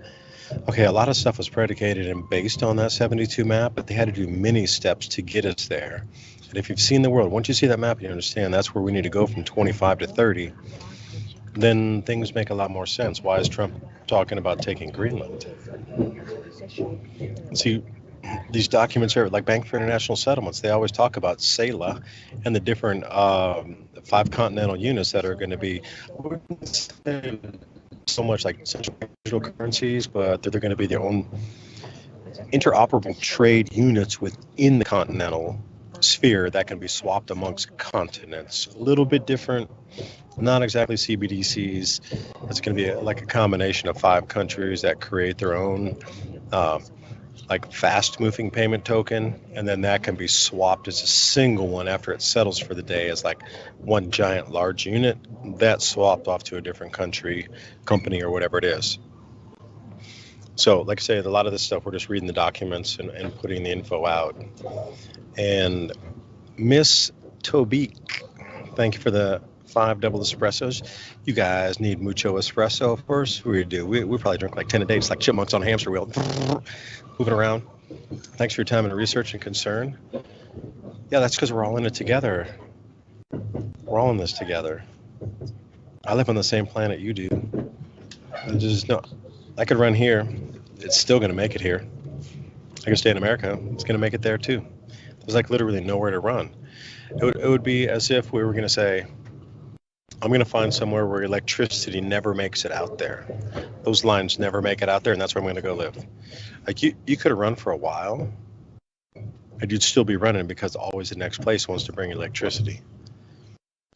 Okay, a lot of stuff was predicated and based on that 72 map, but they had to do many steps to get us there. And if you've seen the world, once you see that map, you understand that's where we need to go from 25 to 30. Then things make a lot more sense. Why is Trump talking about taking Greenland? See, these documents are like Bank for International Settlements. They always talk about CELA and the different 5 continental units that are going to be so much like central currencies, but they're going to be their own interoperable trade units within the continental sphere that can be swapped amongst continents. A little bit different, not exactly CBDCs. It's going to be like a combination of 5 countries that create their own like fast moving payment token, and then that can be swapped as a single one after it settles for the day as like one giant large unit that's swapped off to a different company or whatever it is. So like I say, a lot of this stuff we're just reading the documents and putting the info out. And Miss Tobique, thank you for the 5 double espressos. You guys need mucho espresso, of course. We do. We probably drink like 10 a day. It's like chipmunks on a hamster wheel, moving around. Thanks for your time and research and concern. Yeah, that's because we're all in it together. We're all in this together. I live on the same planet you do. I could run here. It's still going to make it here. I can stay in America. It's going to make it there too. There's like literally nowhere to run. It would be as if we were going to say, I'm going to find somewhere where electricity never makes it out there. Those lines never make it out there, and that's where I'm going to go live. Like you could have run for a while, and you'd still be running because always the next place wants to bring electricity.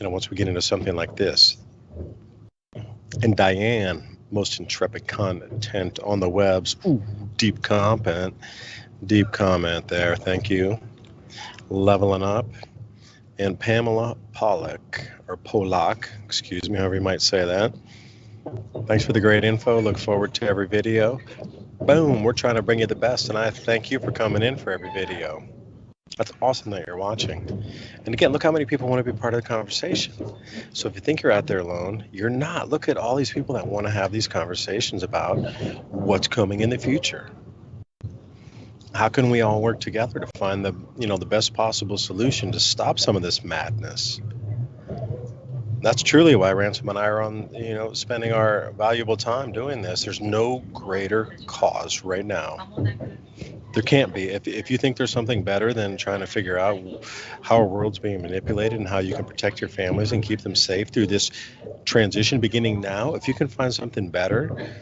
Once we get into something like this. And Diane, most intrepid content on the webs. Ooh, deep comment there. Thank you. Leveling up. And Pamela Pollock, excuse me, however you might say that. Thanks for the great info. Look forward to every video. Boom, we're trying to bring you the best, and I thank you for coming in for every video. That's awesome that you're watching. And again, look how many people want to be part of the conversation. So if you think you're out there alone, you're not. Look at all these people that want to have these conversations about what's coming in the future. How can we all work together to find the best possible solution to stop some of this madness? That's truly why Ransom and I are on, spending our valuable time doing this. There's no greater cause right now. There can't be. If you think there's something better than trying to figure out how our world's being manipulated and how you can protect your families and keep them safe through this transition beginning now, if you can find something better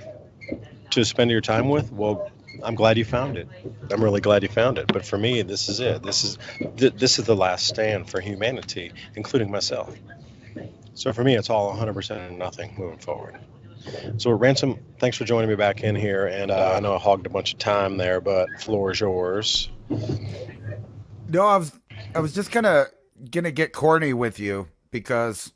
to spend your time with, well, I'm glad you found it. I'm really glad you found it. But for me, this is it. This is the last stand for humanity, including myself. So for me, it's all 100% and nothing moving forward. So Ransom, thanks for joining me back in here. And I know I hogged a bunch of time there, but floor is yours. No, I was just gonna get corny with you because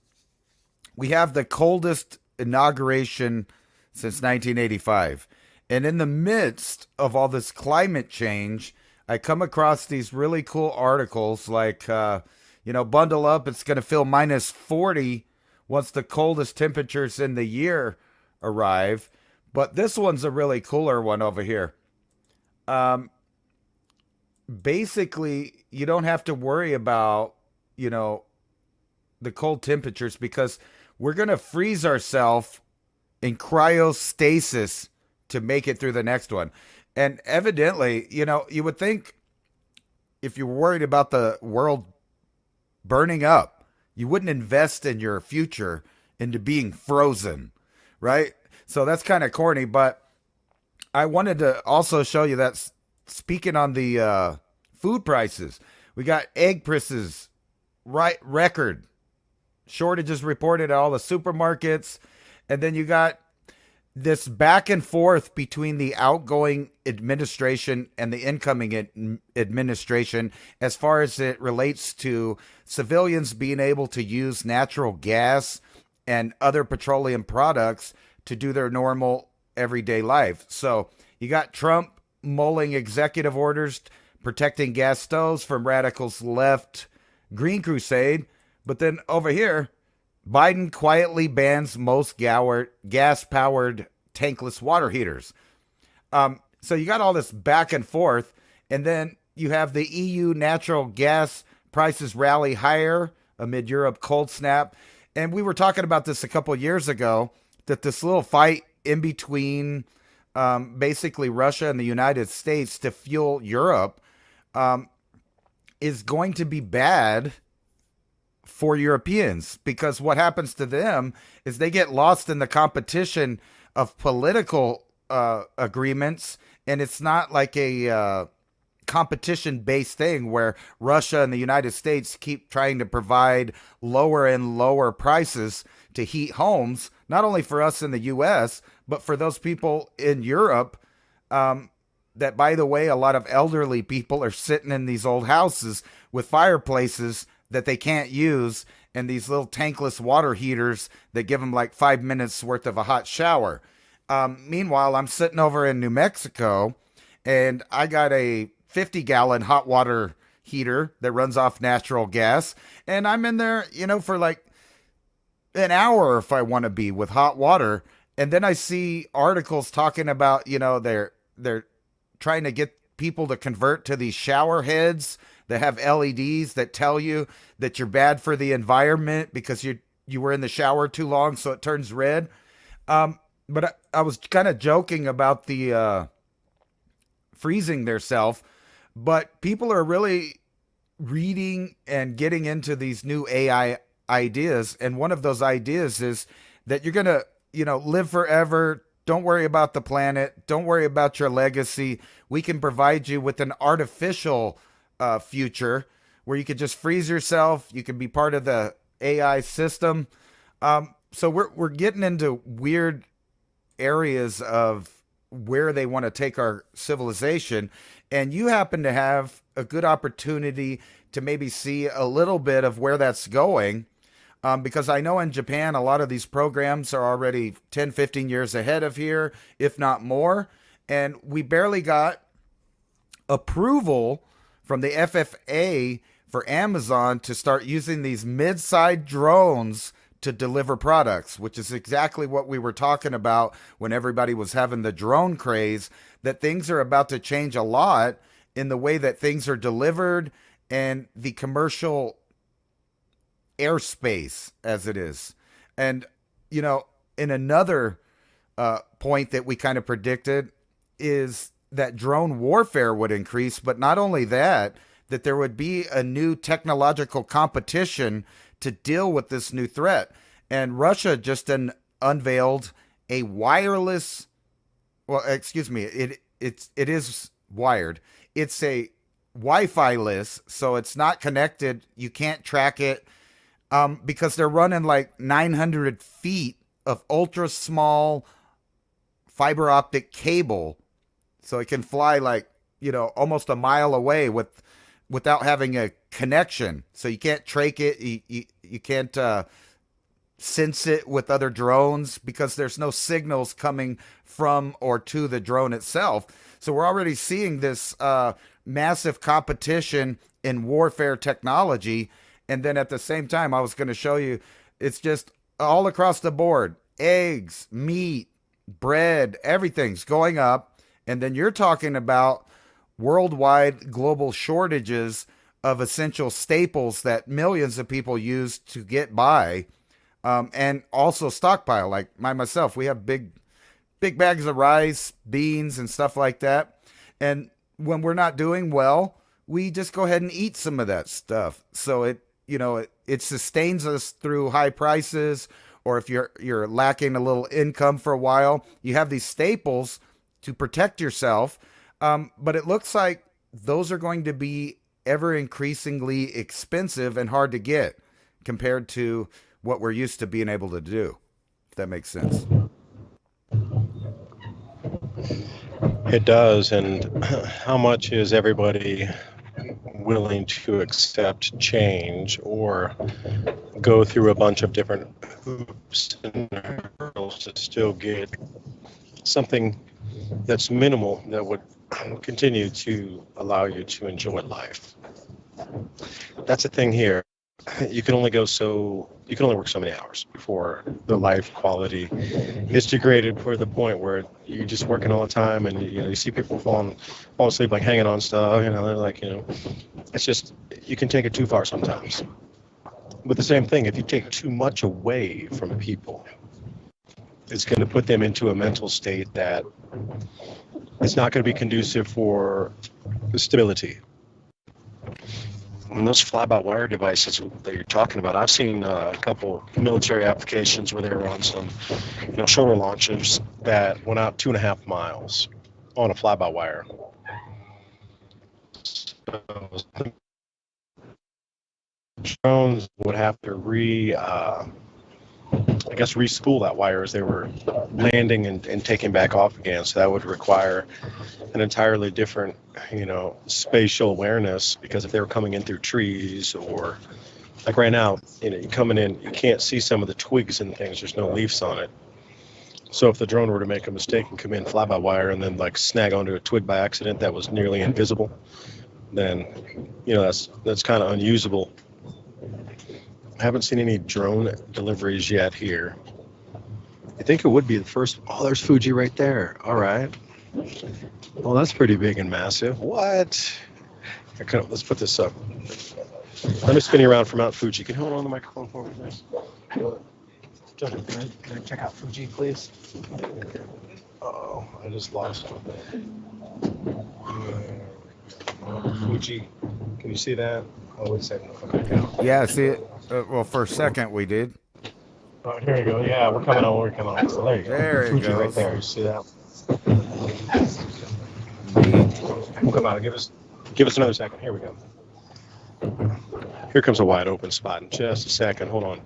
we have the coldest inauguration since 1985. And in the midst of all this climate change, I come across these really cool articles like, bundle up, it's going to feel minus 40 once the coldest temperatures in the year arrive. But this one's a really cooler one over here. Basically, you don't have to worry about the cold temperatures, because we're going to freeze ourselves in cryostasis to make it through the next one. And evidently, you would think if you're worried about the world burning up, you wouldn't invest in your future into being frozen, right? So that's kind of corny, but I wanted to also show you that speaking on the food prices, we got egg prices, record shortages reported at all the supermarkets. And then you got this back and forth between the outgoing administration and the incoming administration as far as it relates to civilians being able to use natural gas and other petroleum products to do their normal everyday life. So you got Trump mulling executive orders protecting gas stoves from radicals' left Green Crusade. But then over here, Biden quietly bans most gas-powered tankless water heaters. So you got all this back and forth, and then you have the EU natural gas prices rally higher amid Europe cold snap. And we were talking about this a couple of years ago, that this little fight in between basically Russia and the United States to fuel Europe is going to be bad for Europeans, because what happens to them is they get lost in the competition of political agreements, and it's not like a competition-based thing where Russia and the United States keep trying to provide lower and lower prices to heat homes, not only for us in the U.S., but for those people in Europe that, by the way, a lot of elderly people are sitting in these old houses with fireplaces that they can't use, and these little tankless water heaters that give them like 5 minutes worth of a hot shower. Meanwhile, I'm sitting over in New Mexico, and I got a 50-gallon hot water heater that runs off natural gas, and I'm in there, for like an hour if I want to be with hot water. And then I see articles talking about, they're trying to get people to convert to these shower heads that have LEDs that tell you that you're bad for the environment because you were in the shower too long, so it turns red. But I was kind of joking about the freezing theirself, but people are really reading and getting into these new AI ideas, and one of those ideas is that you're gonna, live forever. Don't worry about the planet. Don't worry about your legacy. We can provide you with an artificial future where you could just freeze yourself. You can be part of the AI system. So we're getting into weird areas of where they want to take our civilization. And you happen to have a good opportunity to maybe see a little bit of where that's going. Because I know in Japan, a lot of these programs are already 10, 15 years ahead of here, if not more. And we barely got approval from the FFA for Amazon to start using these mid-side drones to deliver products, which is exactly what we were talking about when everybody was having the drone craze, that things are about to change a lot in the way that things are delivered and the commercial airspace as it is. And, in another point that we kind of predicted is that drone warfare would increase, but not only that there would be a new technological competition to deal with this new threat. And Russia just unveiled a wireless, it is wired. It's a Wi-Fi-less, so it's not connected. You can't track it because they're running like 900 feet of ultra small fiber optic cable, so it can fly like, almost a mile away without having a connection. So you can't track it. You can't sense it with other drones because there's no signals coming from or to the drone itself. So we're already seeing this massive competition in warfare technology. And then at the same time, I was going to show you, it's just all across the board. Eggs, meat, bread, everything's going up. And then you're talking about worldwide global shortages of essential staples that millions of people use to get by, and also stockpile. Like myself, we have big bags of rice, beans, and stuff like that. And when we're not doing well, we just go ahead and eat some of that stuff. So it sustains us through high prices, or if you're lacking a little income for a while, you have these staples to protect yourself. But it looks like those are going to be ever increasingly expensive and hard to get compared to what we're used to being able to do, if that makes sense. It does. And how much is everybody willing to accept change or go through a bunch of different hoops and hurdles to still get something that's minimal that would continue to allow you to enjoy life? That's the thing here. You can only work so many hours before the life quality is degraded for the point where you're just working all the time, and you see people fall asleep like hanging on stuff. They're like, it's just, you can take it too far sometimes. But the same thing, if you take too much away from people, it's going to put them into a mental state that it's not going to be conducive for stability. And those fly-by-wire devices that you're talking about, I've seen a couple military applications where they were on some, shuttle launches that went out 2.5 miles on a fly-by-wire. So drones would have to respool that wire as they were landing and taking back off again. So that would require an entirely different, spatial awareness, because if they were coming in through trees, or like right now, you're coming in, you can't see some of the twigs and things. There's no leaves on it. So if the drone were to make a mistake and come in fly-by-wire and then snag onto a twig by accident that was nearly invisible, then, that's kind of unusable. I haven't seen any drone deliveries yet here. I think it would be the first. Oh, there's Fuji right there. All right. Well, that's pretty big and massive. What? Let's put this up. Let me spin you around from Mount Fuji. Can you hold on the microphone for me, please? Can I check out Fuji, please? Oh, I just lost him. Fuji. Can you see that? Oh, wait a second. Okay. Yeah, see it. Well, for a second we did. Oh, here you go. Yeah, we're coming on. So there you go. There it Fuji goes. right there. You see that? We'll come out. Give us another second. Here we go. Here comes a wide open spot in just a second. Hold on.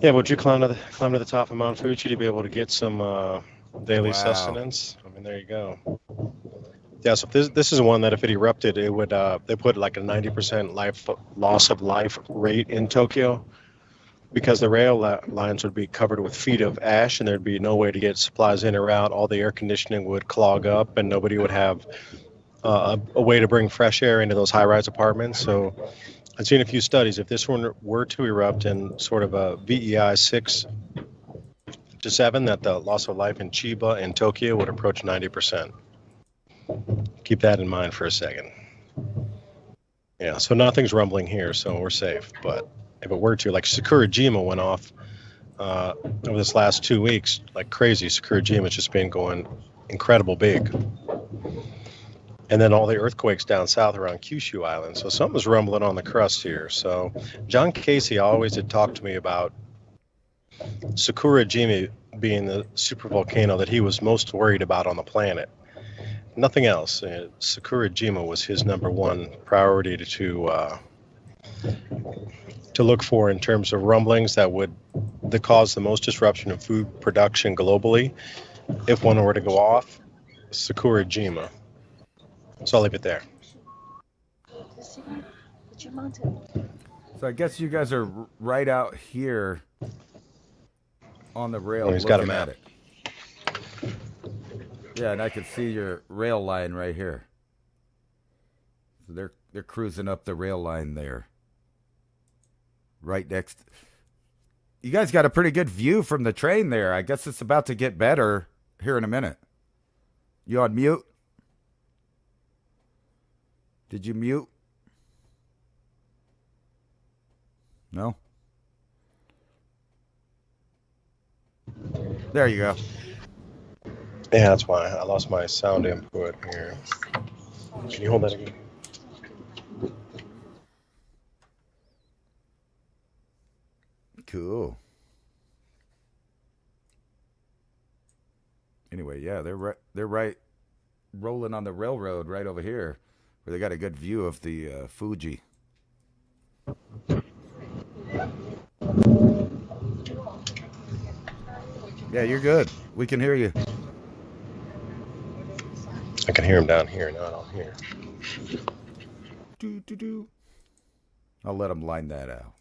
Yeah, would you climb to the top of Mount Fuji to be able to get some daily sustenance? I mean, there you go. Yeah, so this is one that if it erupted, it would they put like a 90% loss of life rate in Tokyo, because the rail lines would be covered with feet of ash, and there'd be no way to get supplies in or out. All the air conditioning would clog up, and nobody would have a way to bring fresh air into those high-rise apartments. So I've seen a few studies. If this one were to erupt in sort of a VEI 6 to 7, that the loss of life in Chiba and Tokyo would approach 90%. Keep that in mind for a second. Yeah, so nothing's rumbling here, so we're safe. But if it were to, like Sakurajima went off over this last 2 weeks, like crazy. Sakurajima's just been going incredible big. And then all the earthquakes down south around Kyushu Island. So something's rumbling on the crust here. So John Casey always had talked to me about Sakurajima being the supervolcano that he was most worried about on the planet. Nothing else. Sakurajima was his number one priority to look for in terms of rumblings that cause the most disruption of food production globally. If one were to go off, Sakurajima. So I'll leave it there. So I guess you guys are right out here on the rail. He's got a map. At it. Yeah, and I can see your rail line right here. So they're cruising up the rail line there. Right next. You guys got a pretty good view from the train there. I guess it's about to get better here in a minute. You on mute? Did you mute? No? There you go. Yeah, that's why I lost my sound input here. Can you hold that again? Cool. Anyway, yeah, they're right rolling on the railroad right over here, where they got a good view of the Fuji. Yeah, you're good. We can hear you. I can hear him down here, not on here. Do. I'll let them line that out.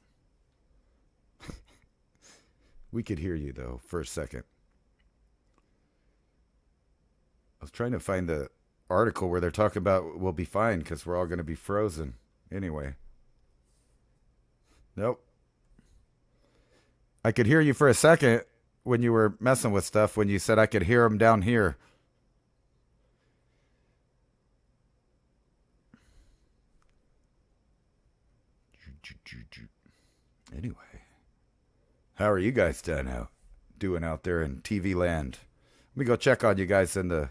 We could hear you, though, for a second. I was trying to find the article where they're talking about we'll be fine because we're all going to be frozen. Anyway. Nope. I could hear you for a second when you were messing with stuff, when you said I could hear them down here. Anyway, how are you guys doing out there in TV land? Let me go check on you guys in the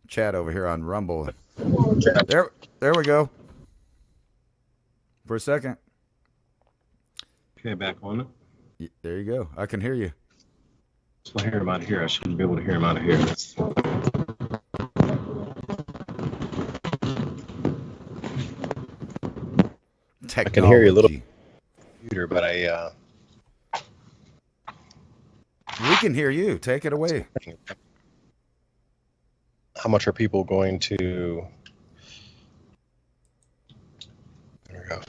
chat over here on Rumble. There we go. For a second. Okay, back on it. There you go. I can hear you. So I hear him out of here. I shouldn't be able to hear him out of here. Technology. I can hear you a little computer, but we can hear you. Take it away. How much are people going to... There we go.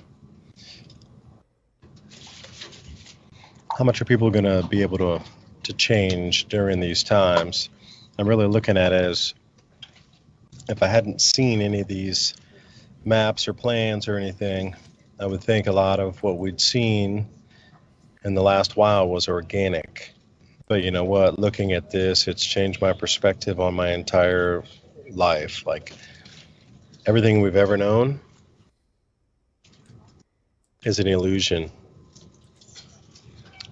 How much are people going to be able to change during these times? I'm really looking at it as if I hadn't seen any of these maps or plans or anything, I would think a lot of what we'd seen in the last while was organic. But you know what? Looking at this, it's changed my perspective on my entire life. Like, everything we've ever known is an illusion.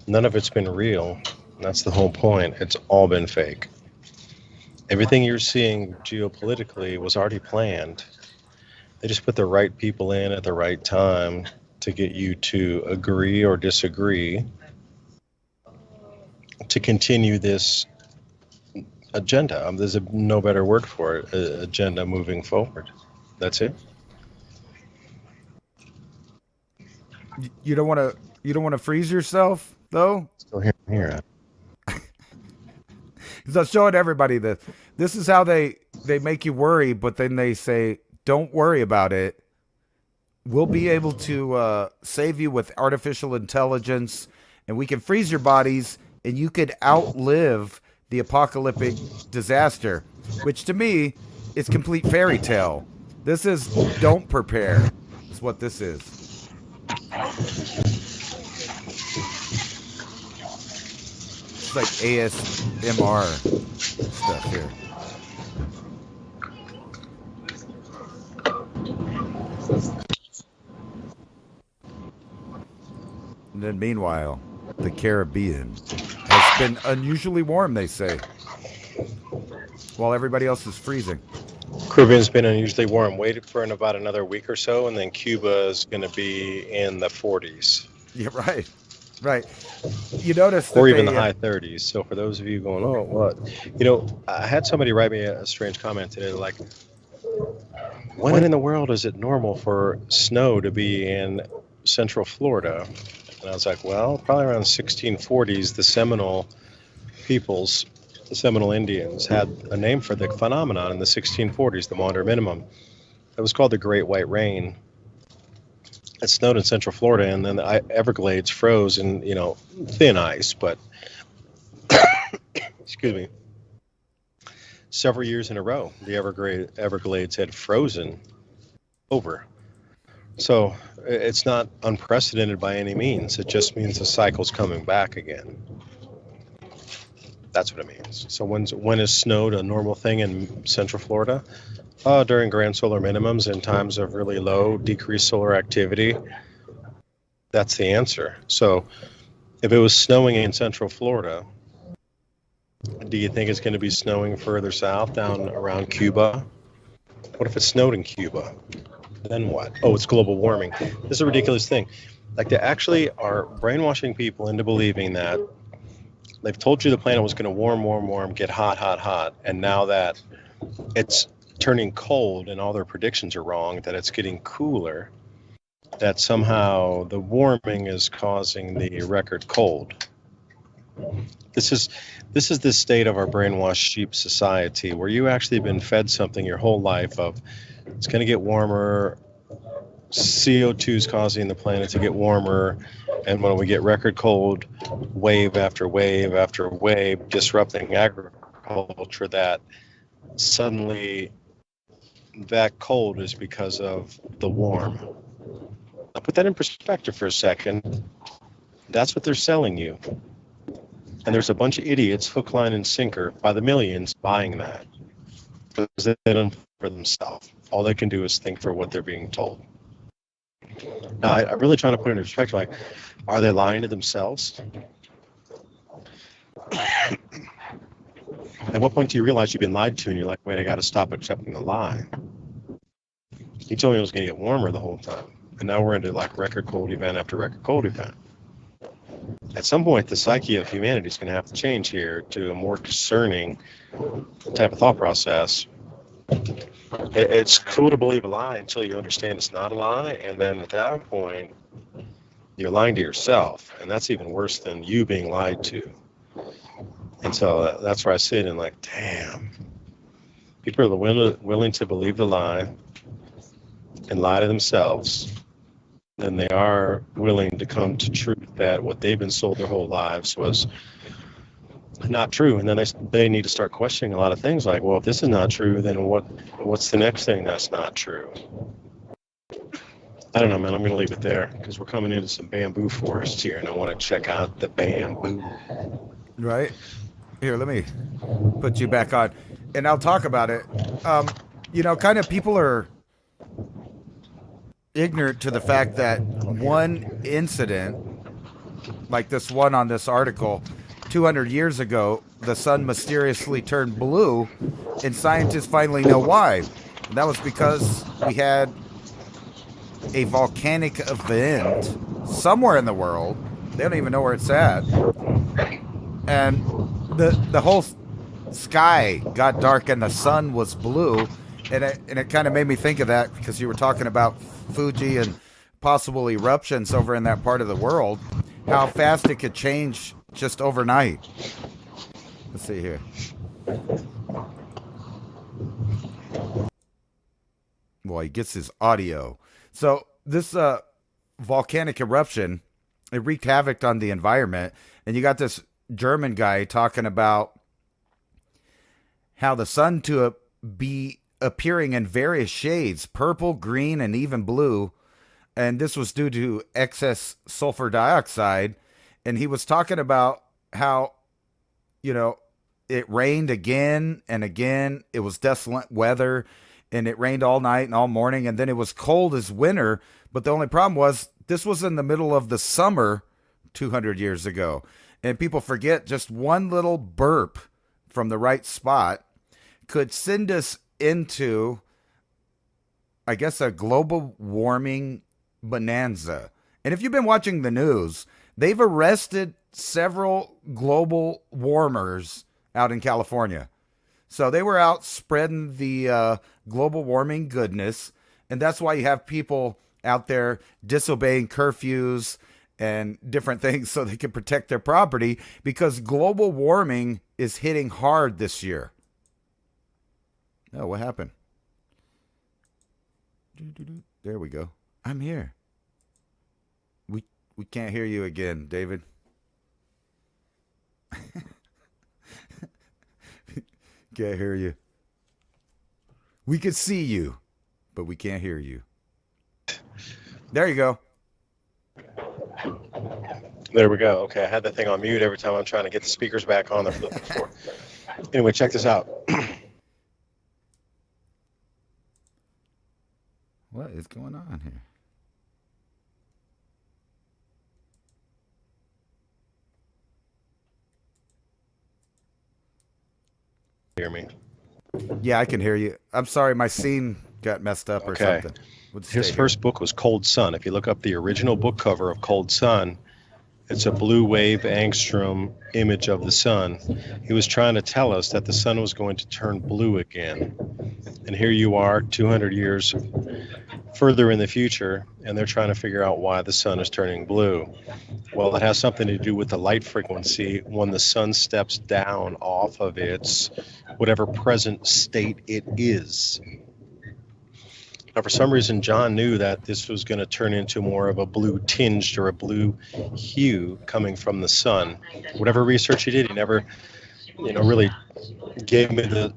None of it's been real. That's the whole point. It's all been fake. Everything you're seeing geopolitically was already planned. They just put the right people in at the right time to get you to agree or disagree to continue this agenda. There's no better word for it. Agenda moving forward. That's it. You don't want to freeze yourself though. Still here. So showing everybody that this is how they make you worry, but then they say, don't worry about it. We'll be able to save you with artificial intelligence, and we can freeze your bodies, and you could outlive the apocalyptic disaster, which to me is complete fairy tale. This is don't prepare, is what this is. It's like ASMR stuff here. And then meanwhile, the Caribbean has been unusually warm, they say, while everybody else is freezing. Caribbean's been unusually warm. Waited for in about another week or so, and then Cuba is going to be in the 40s. Yeah, right. You notice that or even the high 30s. So for those of you going, oh, what? You know, I had somebody write me a strange comment today, like, when in the world is it normal for snow to be in Central Florida? And I was like, well, probably around 1640s, the Seminole peoples, the Seminole Indians, had a name for the phenomenon in the 1640s, the Maunder Minimum. It was called the Great White Rain. It snowed in Central Florida, and then the Everglades froze in, thin ice, but, excuse me, several years in a row, the Everglades had frozen over. So it's not unprecedented by any means. It just means the cycle's coming back again. That's what it means. So when is snowed a normal thing in Central Florida? During grand solar minimums and times of really low decreased solar activity. That's the answer. So if it was snowing in Central Florida, do you think it's going to be snowing further south down around Cuba? What if it snowed in Cuba? Then what? Oh, it's global warming. This is a ridiculous thing. Like, they actually are brainwashing people into believing that they've told you the planet was going to warm, get hot, and now that it's turning cold and all their predictions are wrong, that it's getting cooler, that somehow the warming is causing the record cold. This is the state of our brainwashed sheep society, where you actually been fed something your whole life of it's going to get warmer, CO2 is causing the planet to get warmer, and when we get record cold, wave after wave after wave, disrupting agriculture, that suddenly that cold is because of the warm. Now put that in perspective for a second. That's what they're selling you. And there's a bunch of idiots, hook, line, and sinker, by the millions, buying that. Because they don't think for themselves. All they can do is think for what they're being told. Now, I'm really trying to put it in perspective, like, are they lying to themselves? At what point do you realize you've been lied to and you're like, wait, I got to stop accepting the lie? He told me it was going to get warmer the whole time. And now we're into like record cold event after record cold event. At some point, the psyche of humanity is going to have to change here to a more discerning type of thought process. It's cool to believe a lie until you understand it's not a lie, and then at that point, you're lying to yourself, and that's even worse than you being lied to. And so that's where I sit and like, damn, people are willing to believe the lie and lie to themselves, then they are willing to come to truth that what they've been sold their whole lives was not true. And then they need to start questioning a lot of things like, well, if this is not true, then what's the next thing that's not true? I don't know, man. I'm going to leave it there because we're coming into some bamboo forest here, and I want to check out the bamboo. Right. Here, let me put you back on, and I'll talk about it. Kind of people are ignorant to the fact that one incident, like this one on this article, 200 years ago, the sun mysteriously turned blue, and scientists finally know why. And that was because we had a volcanic event somewhere in the world. They don't even know where it's at. And the whole sky got dark and the sun was blue. And it kind of made me think of that because you were talking about Fuji and possible eruptions over in that part of the world, how fast it could change just overnight. Let's see here. Well, he gets his audio. So this volcanic eruption, it wreaked havoc on the environment. And you got this German guy talking about how the sun to be appearing in various shades, purple, green, and even blue. And this was due to excess sulfur dioxide. And he was talking about how, it rained again and again. It was desolate weather, and it rained all night and all morning. And then it was cold as winter. But the only problem was this was in the middle of the summer 200 years ago. And people forget just one little burp from the right spot could send us into, I guess, a global warming bonanza. And if you've been watching the news, they've arrested several global warmers out in California. So they were out spreading the global warming goodness. And that's why you have people out there disobeying curfews and different things so they can protect their property, because global warming is hitting hard this year. Oh, what happened? There we go. I'm here. We can't hear you again, David. Can't hear you. We can see you, but we can't hear you. There you go. There we go. Okay, I had that thing on mute every time I'm trying to get the speakers back on. They're flipping before. Anyway, check this out. What is going on here? hear me? Yeah, I can hear you. I'm sorry, my scene got messed up or Okay. something. We'll just His stay first book was Cold Sun. If you look up the original book cover of Cold Sun, it's a blue wave angstrom image of the sun. He was trying to tell us that the sun was going to turn blue again. And here you are, 200 years further in the future, and they're trying to figure out why the sun is turning blue. Well, it has something to do with the light frequency when the sun steps down off of its whatever present state it is. Now, for some reason, John knew that this was going to turn into more of a blue tinged or a blue hue coming from the sun. Whatever research he did, he never, really gave me the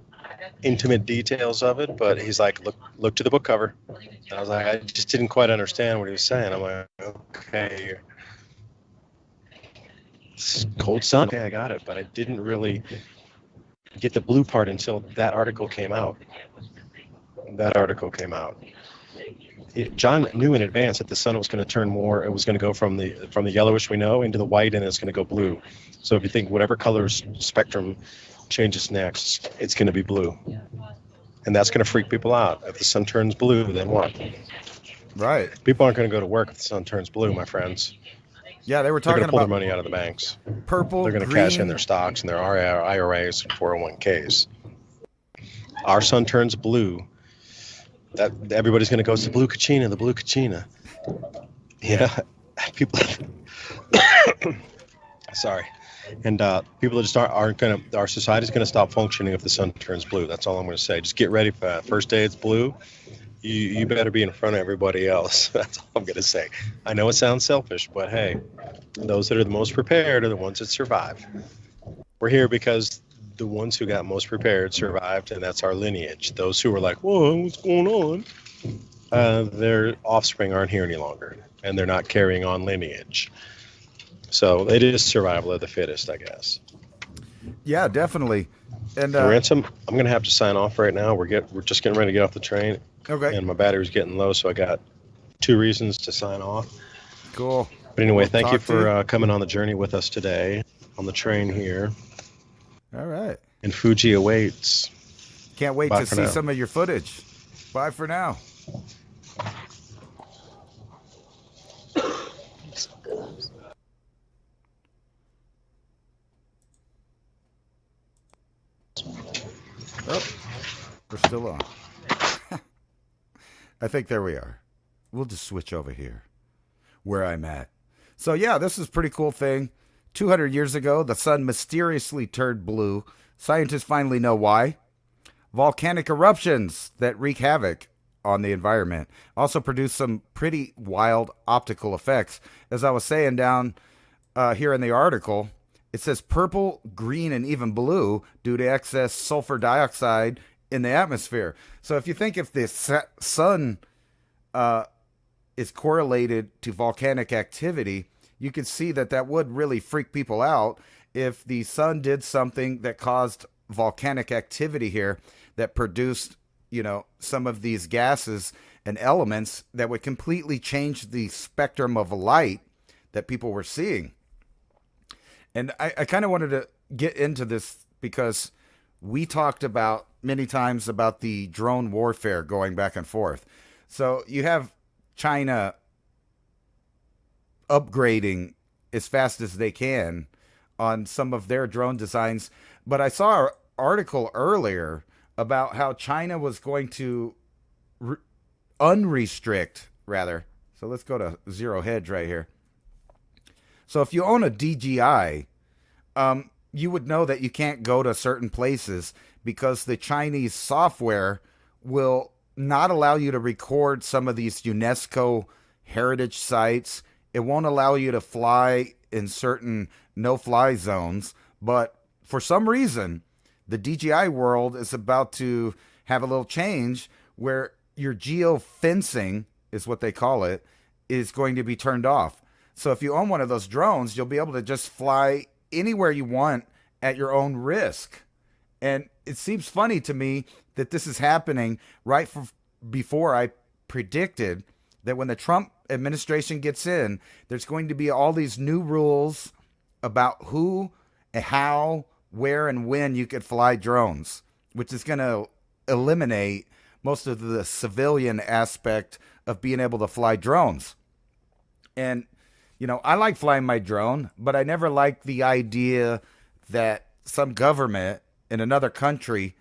intimate details of it. But he's like, look to the book cover. And I was like, I just didn't quite understand what he was saying. I'm like, okay, Cold Sun. Okay, I got it. But I didn't really get the blue part until that article came out. John knew in advance that the sun was going to turn more. It was going to go from the yellowish we know into the white, and it's going to go blue. So if you think whatever color spectrum changes next, it's going to be blue, and that's going to freak people out. If the sun turns blue, then what? Right. People aren't going to go to work if the sun turns blue, my friends. Yeah, they were They're talking going to pull about their money out of the banks. purple, They're going to green. cash in their stocks and their IRAs and 401ks. Our sun turns blue. That everybody's going to go, it's the blue kachina. Yeah, people. Sorry, and people just aren't going to. Our society's going to stop functioning if the sun turns blue. That's all I'm going to say. Just get ready for that. First day it's blue. You better be in front of everybody else. That's all I'm going to say. I know it sounds selfish, but hey, those that are the most prepared are the ones that survive. We're here because the ones who got most prepared survived, and that's our lineage. Those who were like, whoa, what's going on? Their offspring aren't here any longer, and they're not carrying on lineage. So it is survival of the fittest, I guess. Yeah, definitely. And Ransom, I'm going to have to sign off right now. We're just getting ready to get off the train, okay, and my battery's getting low, so I got 2 reasons to sign off. cool. But anyway, We'll thank you talk to for coming on the journey with us today on the train here. All right. And Fuji awaits. Can't wait Bye to for see now. some of your footage. Bye for now. Oh, we're still on. I think there we are. We'll just switch over here where I'm at. So yeah, this is a pretty cool thing. 200 years ago, the sun mysteriously turned blue. Scientists finally know why. Volcanic eruptions that wreak havoc on the environment also produce some pretty wild optical effects. As I was saying down here in the article, it says purple, green, and even blue due to excess sulfur dioxide in the atmosphere. So if you think if the sun is correlated to volcanic activity, you can see that would really freak people out if the sun did something that caused volcanic activity here that produced, some of these gases and elements that would completely change the spectrum of light that people were seeing. And I kind of wanted to get into this because we talked about many times about the drone warfare going back and forth. So you have China upgrading as fast as they can on some of their drone designs. But I saw an article earlier about how China was going to unrestrict, rather. So let's go to Zero Hedge right here. So if you own a DJI, you would know that you can't go to certain places because the Chinese software will not allow you to record some of these UNESCO heritage sites. It won't allow you to fly in certain no-fly zones. But for some reason, the DJI world is about to have a little change where your geo-fencing, is what they call it, is going to be turned off. So if you own one of those drones, you'll be able to just fly anywhere you want at your own risk. And it seems funny to me that this is happening right before I predicted that when the Trump administration gets in, there's going to be all these new rules about who, how, where, and when you could fly drones. which is going to eliminate most of the civilian aspect of being able to fly drones. And, I like flying my drone, but I never liked the idea that some government in another country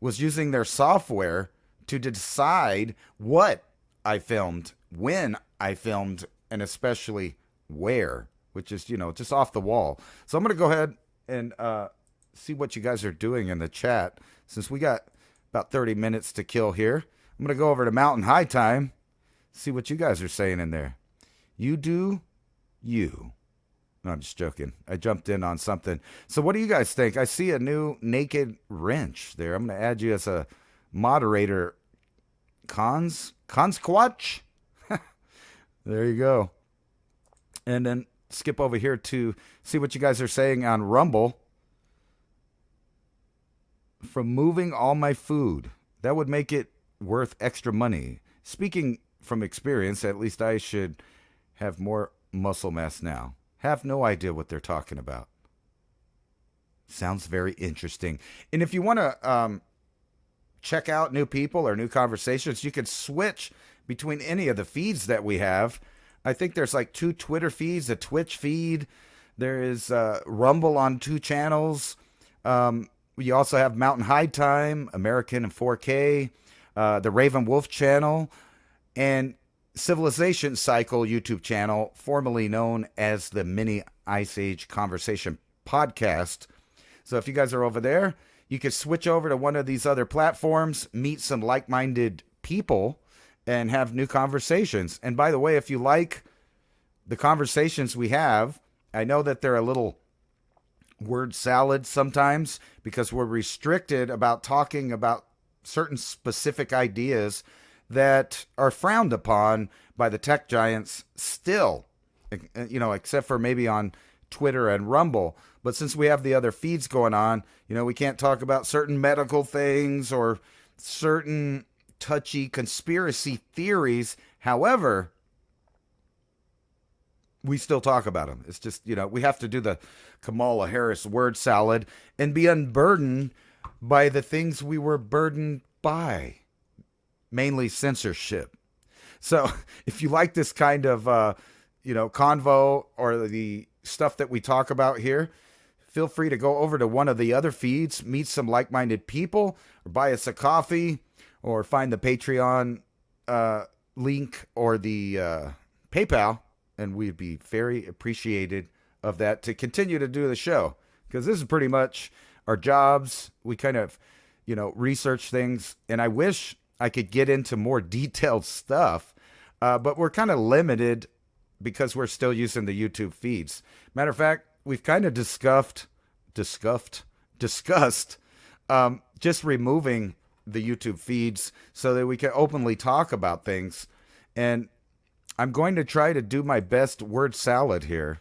was using their software to decide what I filmed, when I filmed, and especially where, which is, just off the wall. So I'm going to go ahead and see what you guys are doing in the chat. Since we got about 30 minutes to kill here, I'm going to go over to Mountain High Time, see what you guys are saying in there. You do you. No, I'm just joking. I jumped in on something. So what do you guys think? I see a new naked wrench there. I'm going to add you as a moderator. Consquatch? There you go. And then skip over here to see what you guys are saying on Rumble. From moving all my food, that would make it worth extra money. Speaking from experience, at least I should have more muscle mass now. Have no idea what they're talking about. Sounds very interesting. And if you want to check out new people or new conversations, you can switch between any of the feeds that we have. I think there's like 2 Twitter feeds, a Twitch feed. There is Rumble on 2 channels. We also have Mountain High Time, American in 4K, the Raven Wolf channel, and Civilization Cycle YouTube channel, formerly known as the Mini Ice Age Conversation Podcast. So if you guys are over there, you could switch over to one of these other platforms, meet some like-minded people, and have new conversations. And by the way, if you like the conversations we have, I know that they're a little word salad sometimes because we're restricted about talking about certain specific ideas that are frowned upon by the tech giants still, except for maybe on Twitter and Rumble. But since we have the other feeds going on, we can't talk about certain medical things or certain touchy conspiracy theories. However, we still talk about them. It's just, we have to do the Kamala Harris word salad and be unburdened by the things we were burdened by, mainly censorship. So if you like this kind of, convo or the stuff that we talk about here, feel free to go over to one of the other feeds, meet some like-minded people, or buy us a coffee, or find the Patreon link or the PayPal, and we'd be very appreciated of that to continue to do the show, because this is pretty much our jobs. We kind of, research things, and I wish I could get into more detailed stuff, but we're kind of limited because we're still using the YouTube feeds. Matter of fact, we've kind of discussed just removing the YouTube feeds so that we can openly talk about things. And I'm going to try to do my best word salad here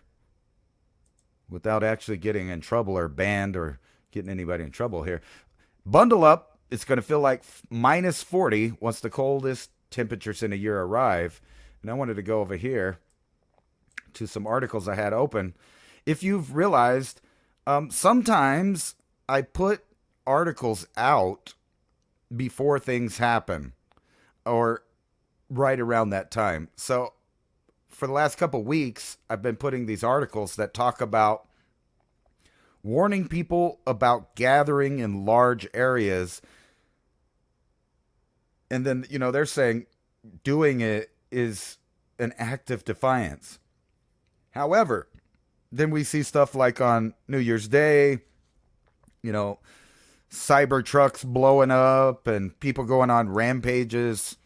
without actually getting in trouble or banned or getting anybody in trouble here. Bundle up. It's going to feel like minus 40 once the coldest temperatures in a year arrive. And I wanted to go over here to some articles I had open. If you've realized, sometimes I put articles out before things happen or right around that time. So for the last couple weeks, I've been putting these articles that talk about warning people about gathering in large areas. And then, they're saying doing it is an act of defiance. However, then we see stuff like on New Year's Day, cyber trucks blowing up and people going on rampages,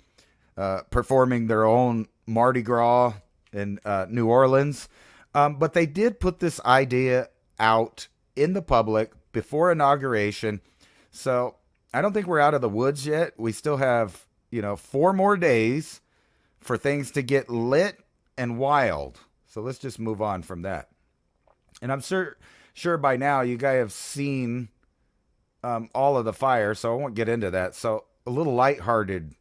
performing their own Mardi Gras in New Orleans. But they did put this idea out in the public before inauguration. So I don't think we're out of the woods yet. We still have, 4 more days for things to get lit and wild. So let's just move on from that. And I'm sure by now you guys have seen all of the fire, so I won't get into that. So a little lighthearted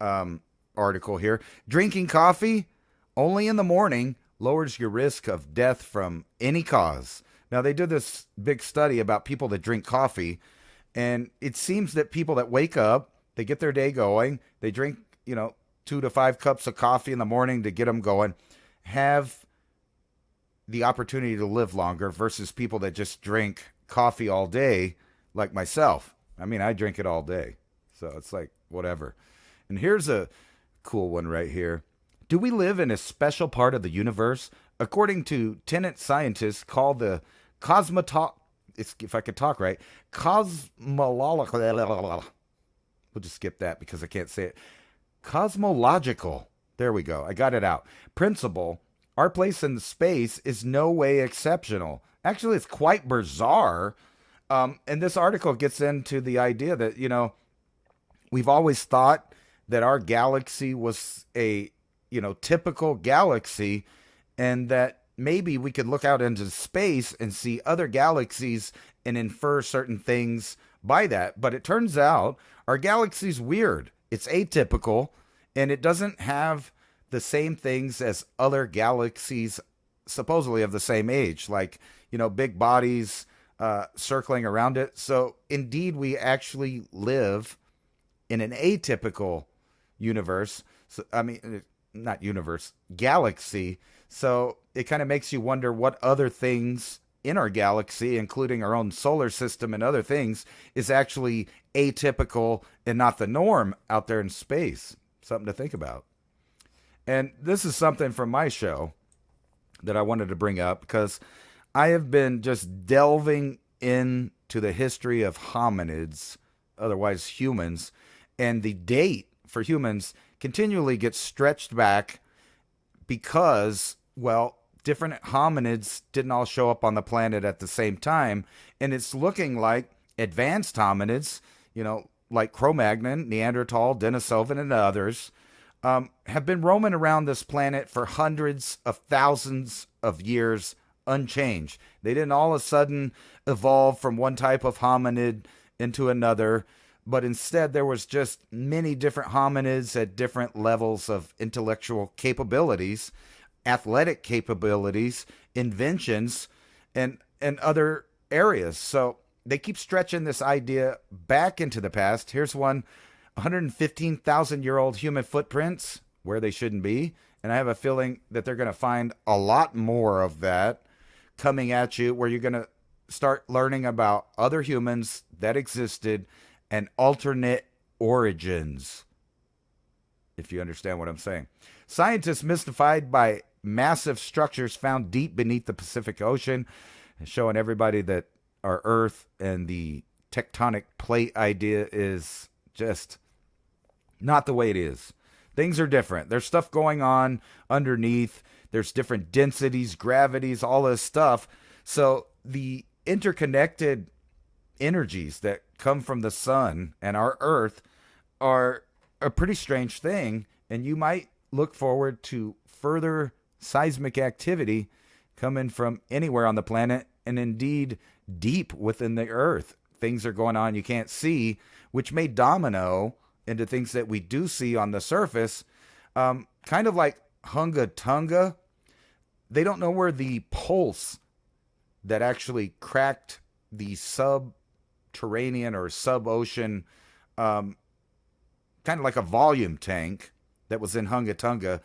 article here. Drinking coffee only in the morning lowers your risk of death from any cause. Now, they did this big study about people that drink coffee, And it seems that people that wake up, they get their day going, they drink, 2 to 5 cups of coffee in the morning to get them going, have the opportunity to live longer versus people that just drink coffee all day, like myself. I mean, I drink it all day. So it's like, whatever. And here's a cool one right here. Do we live in a special part of the universe? According to tenant scientists called the if I could talk right, cosmological. We'll just skip that because I can't say it. Cosmological. There we go. I got it out. Principle. Our place in space is no way exceptional. Actually, it's quite bizarre. And this article gets into the idea that, we've always thought that our galaxy was a, typical galaxy, and that maybe we could look out into space and see other galaxies and infer certain things by that. But it turns out our galaxy's weird. It's atypical, and it doesn't have the same things as other galaxies supposedly of the same age, like, big bodies circling around it. So indeed, we actually live in an atypical universe. So, I mean, not universe, galaxy. So it kind of makes you wonder what other things in our galaxy, including our own solar system and other things, is actually atypical and not the norm out there in space. Something to think about. And this is something from my show that I wanted to bring up because I have been just delving into the history of hominids, otherwise humans, and the date for humans continually gets stretched back because, well, different hominids didn't all show up on the planet at the same time, and it's looking like advanced hominids, like Cro-Magnon, Neanderthal, Denisovan, and others, have been roaming around this planet for hundreds of thousands of years unchanged. They didn't all of a sudden evolve from one type of hominid into another, but instead there was just many different hominids at different levels of intellectual capabilities, athletic capabilities, inventions, and other areas. So they keep stretching this idea back into the past. Here's one, 115,000-year-old human footprints where they shouldn't be. And I have a feeling that they're going to find a lot more of that coming at you, where you're going to start learning about other humans that existed and alternate origins, if you understand what I'm saying. Scientists mystified by massive structures found deep beneath the Pacific Ocean, showing everybody that our Earth and the tectonic plate idea is just not the way it is. Things are different. There's stuff going on underneath. There's different densities, gravities, all this stuff. So the interconnected energies that come from the sun and our Earth are a pretty strange thing. And you might look forward to further seismic activity coming from anywhere on the planet, and indeed deep within the Earth. Things are going on you can't see, which may domino into things that we do see on the surface. Kind of like Hunga Tunga. They don't know where the pulse that actually cracked the subterranean or sub-ocean, kind of like a volume tank that was in Hunga Tunga.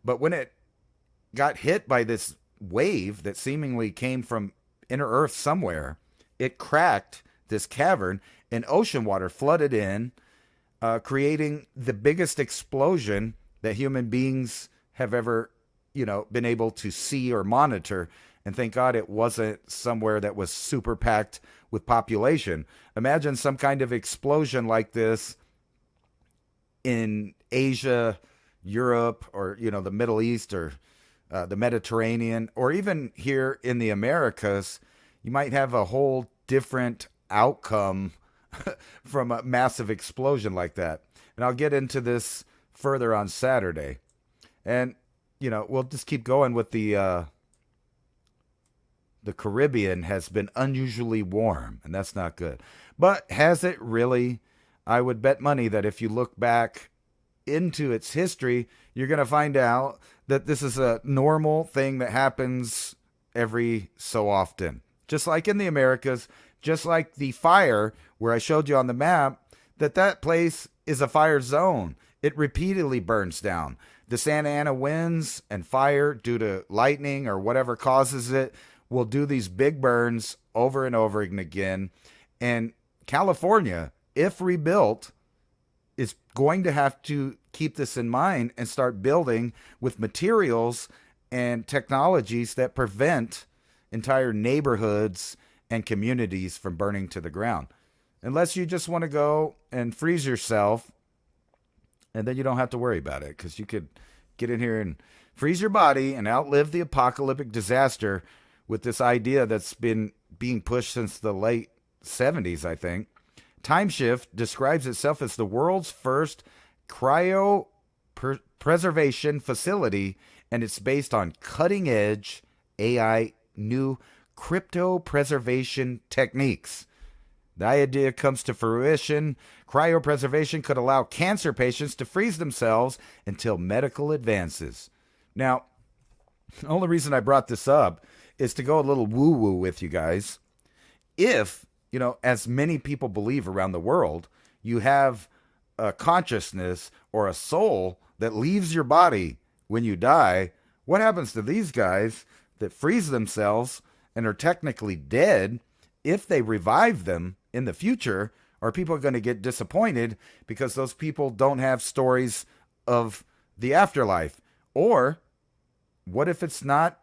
But when it got hit by this wave that seemingly came from inner Earth somewhere, it cracked this cavern and ocean water flooded in, creating the biggest explosion that human beings have ever, been able to see or monitor. And thank God it wasn't somewhere that was super packed with population. Imagine some kind of explosion like this in Asia, Europe, or, the Middle East, or the Mediterranean, or even here in the Americas. You might have a whole different outcome from a massive explosion like that. And I'll get into this further on Saturday. And, we'll just keep going with the Caribbean has been unusually warm, and that's not good. But has it really? I would bet money that if you look back into its history, you're going to find out that this is a normal thing that happens every so often. Just like in the Americas, just like the fire where I showed you on the map, that place is a fire zone. It repeatedly burns down. The Santa Ana winds and fire due to lightning or whatever causes it will do these big burns over and over again. And California, if rebuilt, is going to have to keep this in mind and start building with materials and technologies that prevent entire neighborhoods and communities from burning to the ground. Unless you just want to go and freeze yourself, and then you don't have to worry about it, because you could get in here and freeze your body and outlive the apocalyptic disaster with this idea that's been being pushed since the late 70s, I think. Timeshift describes itself as the world's first cryo-preservation facility, and it's based on cutting-edge AI new crypto-preservation techniques. The idea comes to fruition. Cryopreservation could allow cancer patients to freeze themselves until medical advances. Now, the only reason I brought this up is to go a little woo-woo with you guys. If, as many people believe around the world, you have a consciousness or a soul that leaves your body when you die, what happens to these guys that freeze themselves and are technically dead? If they revive them in the future, are people going to get disappointed because those people don't have stories of the afterlife? Or what if it's not,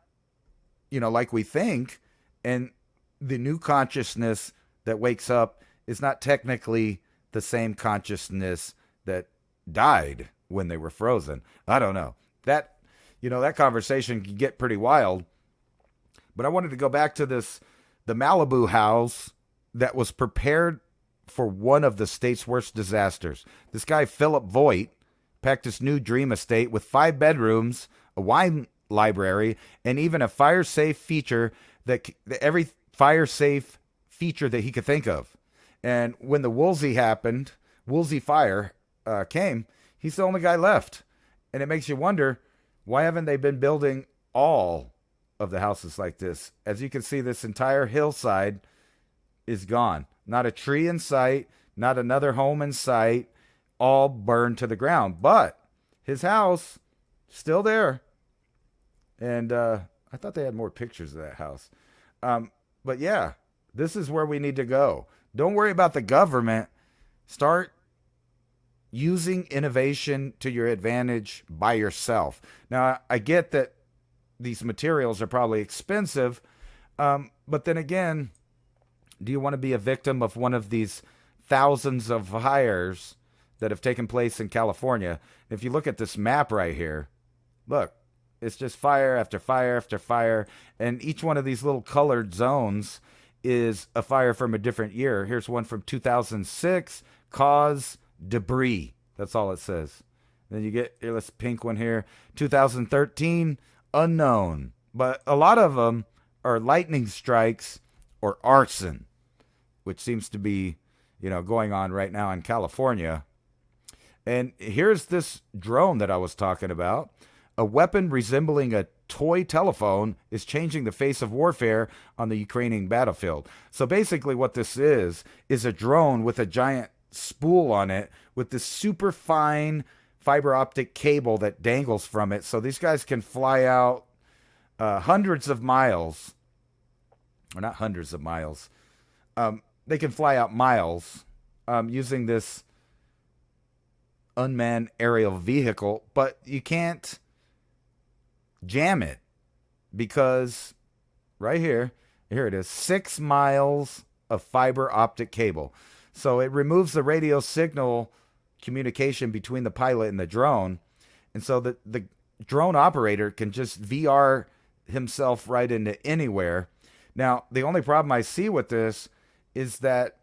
like we think, and the new consciousness that wakes up is not technically the same consciousness that died when they were frozen? I don't know. That conversation can get pretty wild. But I wanted to go back to the Malibu house that was prepared for one of the state's worst disasters. This guy, Philip Voigt, packed his new dream estate with 5 bedrooms, a wine library, and even a fire-safe feature every fire-safe feature that he could think of. And when the Woolsey fire came, he's the only guy left. And it makes you wonder, why haven't they been building all of the houses like this? As you can see, this entire hillside is gone. Not a tree in sight, not another home in sight, all burned to the ground. But his house, still there. And I thought they had more pictures of that house. But yeah, this is where we need to go. Don't worry about the government. Start using innovation to your advantage by yourself. Now, I get that these materials are probably expensive, but then again, do you want to be a victim of one of these thousands of fires that have taken place in California? If you look at this map right here, look, it's just fire after fire after fire, and each one of these little colored zones is a fire from a different year. Here's one from 2006, cause debris. That's all it says. Then you get this pink one here, 2013, unknown. But a lot of them are lightning strikes or arson, which seems to be, going on right now in California. And here's this drone that I was talking about. A weapon resembling a toy telephone is changing the face of warfare on the Ukrainian battlefield. So basically what this is a drone with a giant spool on it with this super fine fiber optic cable that dangles from it. So these guys can fly out hundreds of miles, or not hundreds of miles. They can fly out miles using this unmanned aerial vehicle, but you can't jam it because right here it is, 6 miles of fiber optic cable. So it removes the radio signal communication between the pilot and the drone. And so the drone operator can just VR himself right into anywhere. Now, the only problem I see with this is that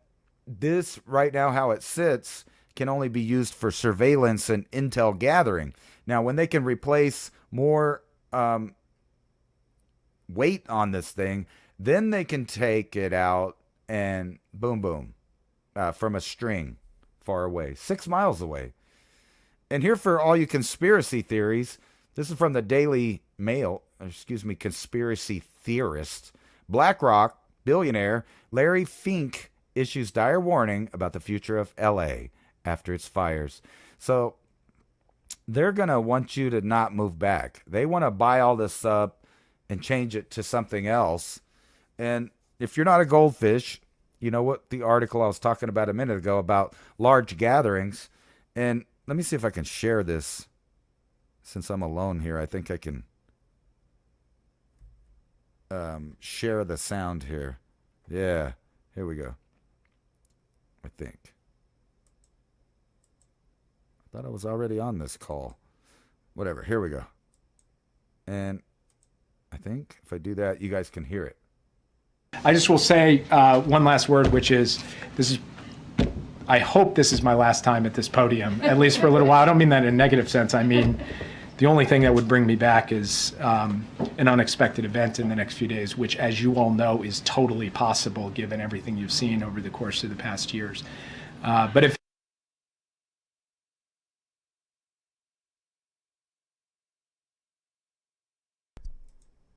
this right now, how it sits, can only be used for surveillance and intel gathering. Now, when they can replace more weight on this thing, then they can take it out and boom, boom, from a string far away, 6 miles away. And here for all you conspiracy theories, this is from the Daily Mail, conspiracy theorists. BlackRock billionaire Larry Fink issues dire warning about the future of LA after its fires. So they're going to want you to not move back. They want to buy all this up and change it to something else. And if you're not a goldfish, you know what the article I was talking about a minute ago about large gatherings. And let me see if I can share this. Since I'm alone here, I think I can share the sound here. Yeah, here we go. I think. I thought I was already on this call. Whatever, here we go. And I think if I do that, you guys can hear it. I just will say one last word, which is I hope this is my last time at this podium, at least for a little while. I don't mean that in a negative sense. I mean, the only thing that would bring me back is an unexpected event in the next few days, which, as you all know, is totally possible given everything you've seen over the course of the past years. But if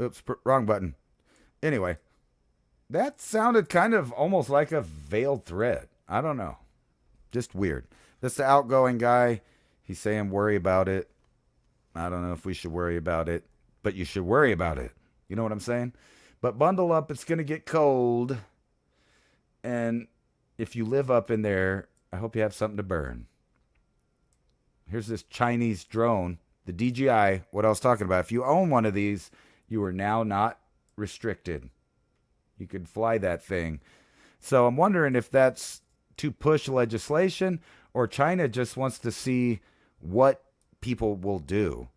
Oops, wrong button. Anyway, that sounded kind of almost like a veiled threat. I don't know. Just weird. That's the outgoing guy. He's saying worry about it. I don't know if we should worry about it, but you should worry about it. You know what I'm saying? But bundle up. It's going to get cold. And if you live up in there, I hope you have something to burn. Here's this Chinese drone, the DJI, what I was talking about. If you own one of these, you are now not restricted. You could fly that thing. So I'm wondering if that's to push legislation or China just wants to see what people will do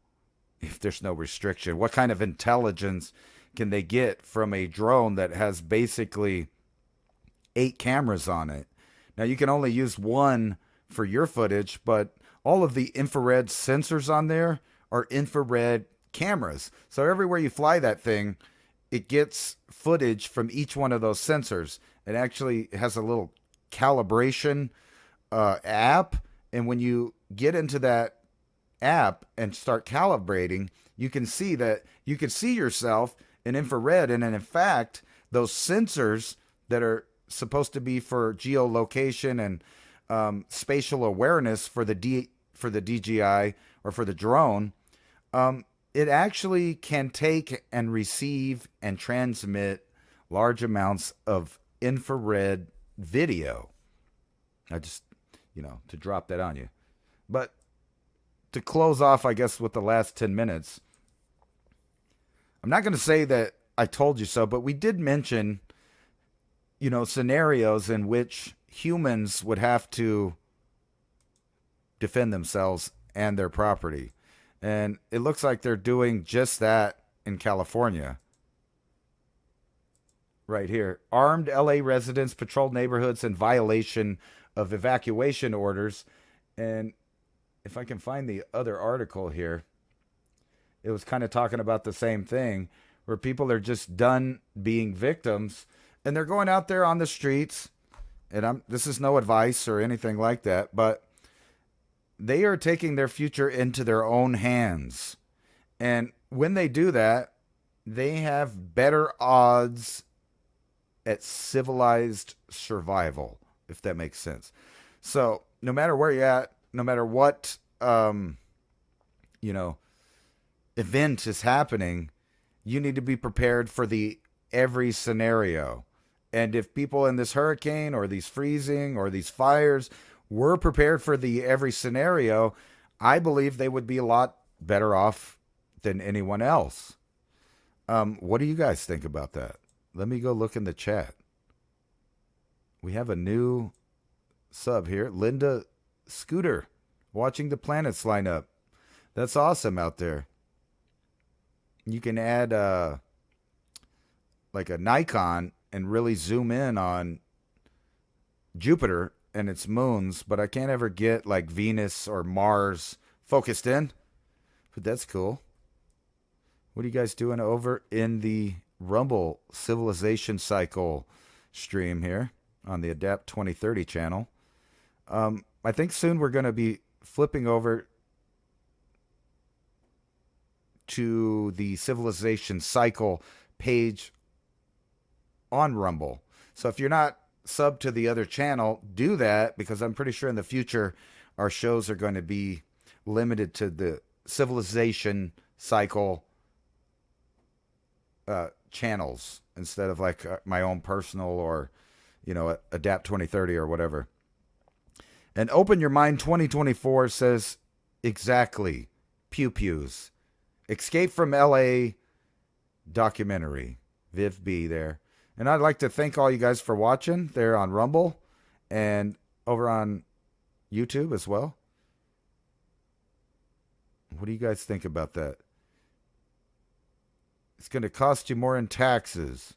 if there's no restriction. What kind of intelligence can they get from a drone that has basically 8 cameras on it? Now, you can only use one for your footage, but all of the infrared sensors on there are infrared cameras. So everywhere you fly that thing, it gets footage from each one of those sensors. It actually has a little calibration app. And when you get into that app and start calibrating, you can see that you can see yourself in infrared. And in fact, those sensors that are supposed to be for geolocation and spatial awareness for the DJI or for the drone, it actually can take and receive and transmit large amounts of infrared video. I just, to drop that on you. But to close off, I guess, with the last 10 minutes, I'm not going to say that I told you so, but we did mention, scenarios in which humans would have to defend themselves and their property. And it looks like they're doing just that in California. Right here. Armed LA residents patrolled neighborhoods in violation of evacuation orders. And if I can find the other article here, it was kind of talking about the same thing, where people are just done being victims and they're going out there on the streets. And this is no advice or anything like that, but they are taking their future into their own hands. And when they do that, they have better odds at civilized survival, if that makes sense. So no matter where you're at, no matter what, event is happening, you need to be prepared for every scenario. And if people in this hurricane or these freezing or these fires were prepared for every scenario, I believe they would be a lot better off than anyone else. What do you guys think about that? Let me go look in the chat. We have a new sub here, Linda Scooter, watching the planets line up. That's awesome out there. You can add like a Nikon and really zoom in on Jupiter and its moons, but I can't ever get like Venus or Mars focused in. But that's cool. What are you guys doing over in the Rumble Civilization Cycle stream here on the Adapt 2030 channel? I think soon we're going to be flipping over to the Civilization Cycle page on Rumble. So if you're not sub to the other channel, do that, because I'm pretty sure in the future our shows are going to be limited to the civilization cycle channels instead of like my own personal or, Adapt 2030 or whatever. And Open Your Mind 2024 says exactly, pew pews. Escape from LA documentary, Viv B there. And I'd like to thank all you guys for watching there on Rumble and over on YouTube as well. What do you guys think about that? It's going to cost you more in taxes.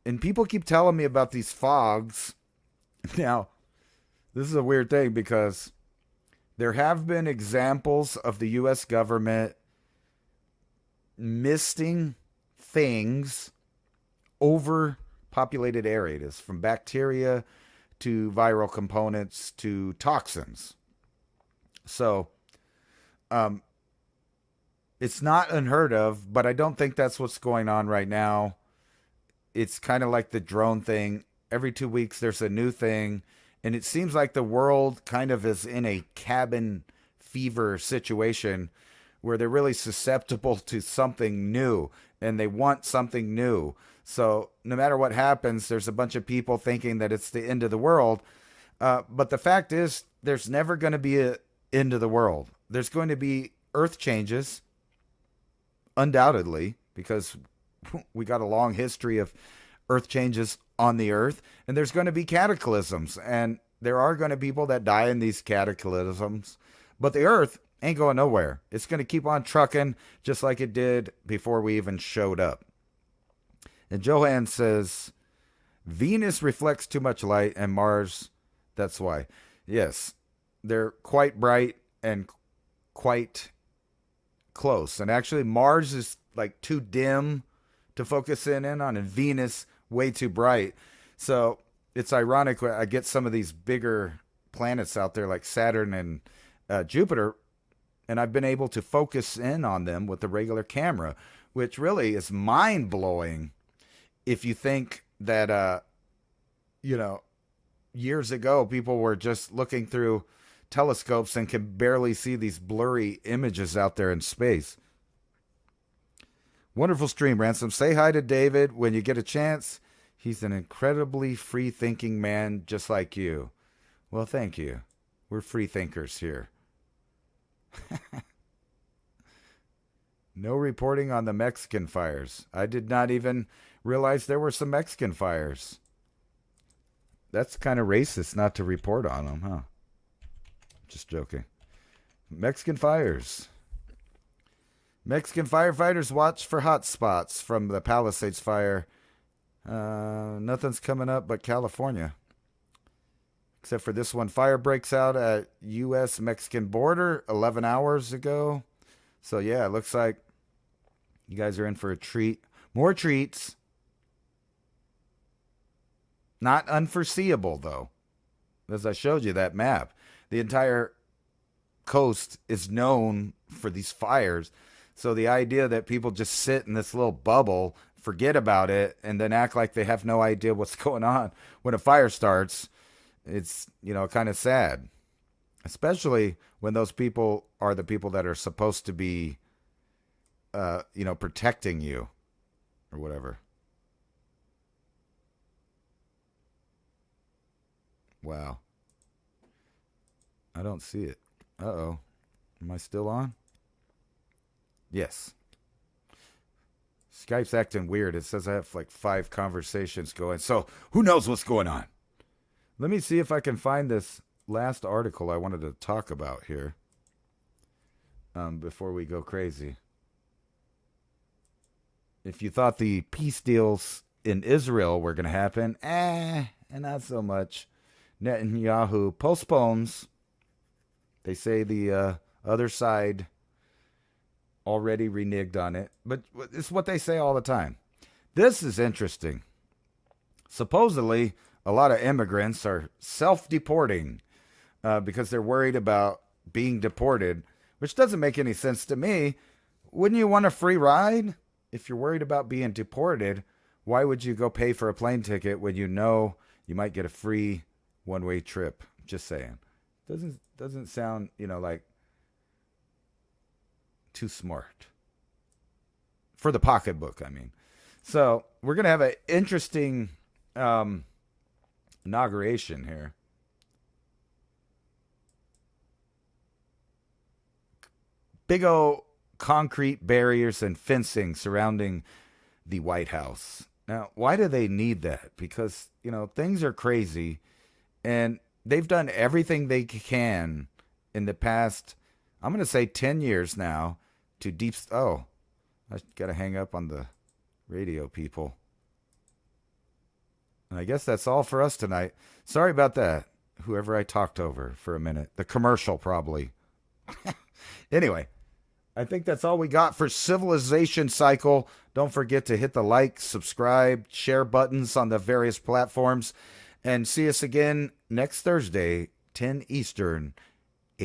And people keep telling me about these fogs. Now, this is a weird thing because there have been examples of the U.S. government misting things over populated areas, from bacteria to viral components to toxins. So, it's not unheard of, but I don't think that's what's going on right now. It's kind of like the drone thing. Every 2 weeks, there's a new thing. And it seems like the world kind of is in a cabin fever situation where they're really susceptible to something new and they want something new. So no matter what happens, there's a bunch of people thinking that it's the end of the world. But the fact is, there's never going to be an end of the world. There's going to be earth changes, undoubtedly, because we got a long history of earth changes on the earth, and there's going to be cataclysms, and there are going to be people that die in these cataclysms, but the earth ain't going nowhere. It's going to keep on trucking just like it did before we even showed up. And Johan says, Venus reflects too much light, and Mars, that's why. Yes, they're quite bright and quite close. And actually, Mars is like too dim to focus in on, and Venus way too bright. So it's ironic when I get some of these bigger planets out there like Saturn and Jupiter, and I've been able to focus in on them with the regular camera, which really is mind-blowing if you think that, years ago people were just looking through telescopes and can barely see these blurry images out there in space. Wonderful stream, Ransom. Say hi to David when you get a chance. He's an incredibly free-thinking man just like you. Well, thank you. We're free thinkers here. No reporting on the Mexican fires. I did not even realize there were some Mexican fires. That's kind of racist not to report on them, huh? Just joking. Mexican fires. Mexican firefighters watch for hot spots from the Palisades fire. Nothing's coming up but California. Except for this one. Fire breaks out at U.S.-Mexican border 11 hours ago. So, yeah, it looks like you guys are in for a treat. More treats. Not unforeseeable, though. As I showed you that map. The entire coast is known for these fires. So the idea that people just sit in this little bubble, forget about it, and then act like they have no idea what's going on when a fire starts, it's, kind of sad. Especially when those people are the people that are supposed to be, protecting you or whatever. Wow. I don't see it. Uh-oh. Am I still on? Yes. Skype's acting weird. It says I have like 5 conversations going. So who knows what's going on? Let me see if I can find this last article I wanted to talk about here before we go crazy. If you thought the peace deals in Israel were going to happen, and not so much. Netanyahu postpones. They say the other side already reneged on it. But it's what they say all the time. This is interesting. Supposedly, a lot of immigrants are self-deporting because they're worried about being deported, which doesn't make any sense to me. Wouldn't you want a free ride? if you're worried about being deported, why would you go pay for a plane ticket when you know you might get a free one-way trip? Just saying. Doesn't sound, like too smart. For the pocketbook, I mean. So we're going to have an interesting inauguration here. Big old concrete barriers and fencing surrounding the White House. Now, why do they need that? Because, things are crazy, and they've done everything they can in the past, I'm going to say 10 years now, to I got to hang up on the radio people. And I guess that's all for us tonight. Sorry about that, whoever I talked over for a minute. The commercial, probably. Anyway, I think that's all we got for Civilization Cycle. Don't forget to hit the like, subscribe, share buttons on the various platforms. And see us again next Thursday, 10 Eastern,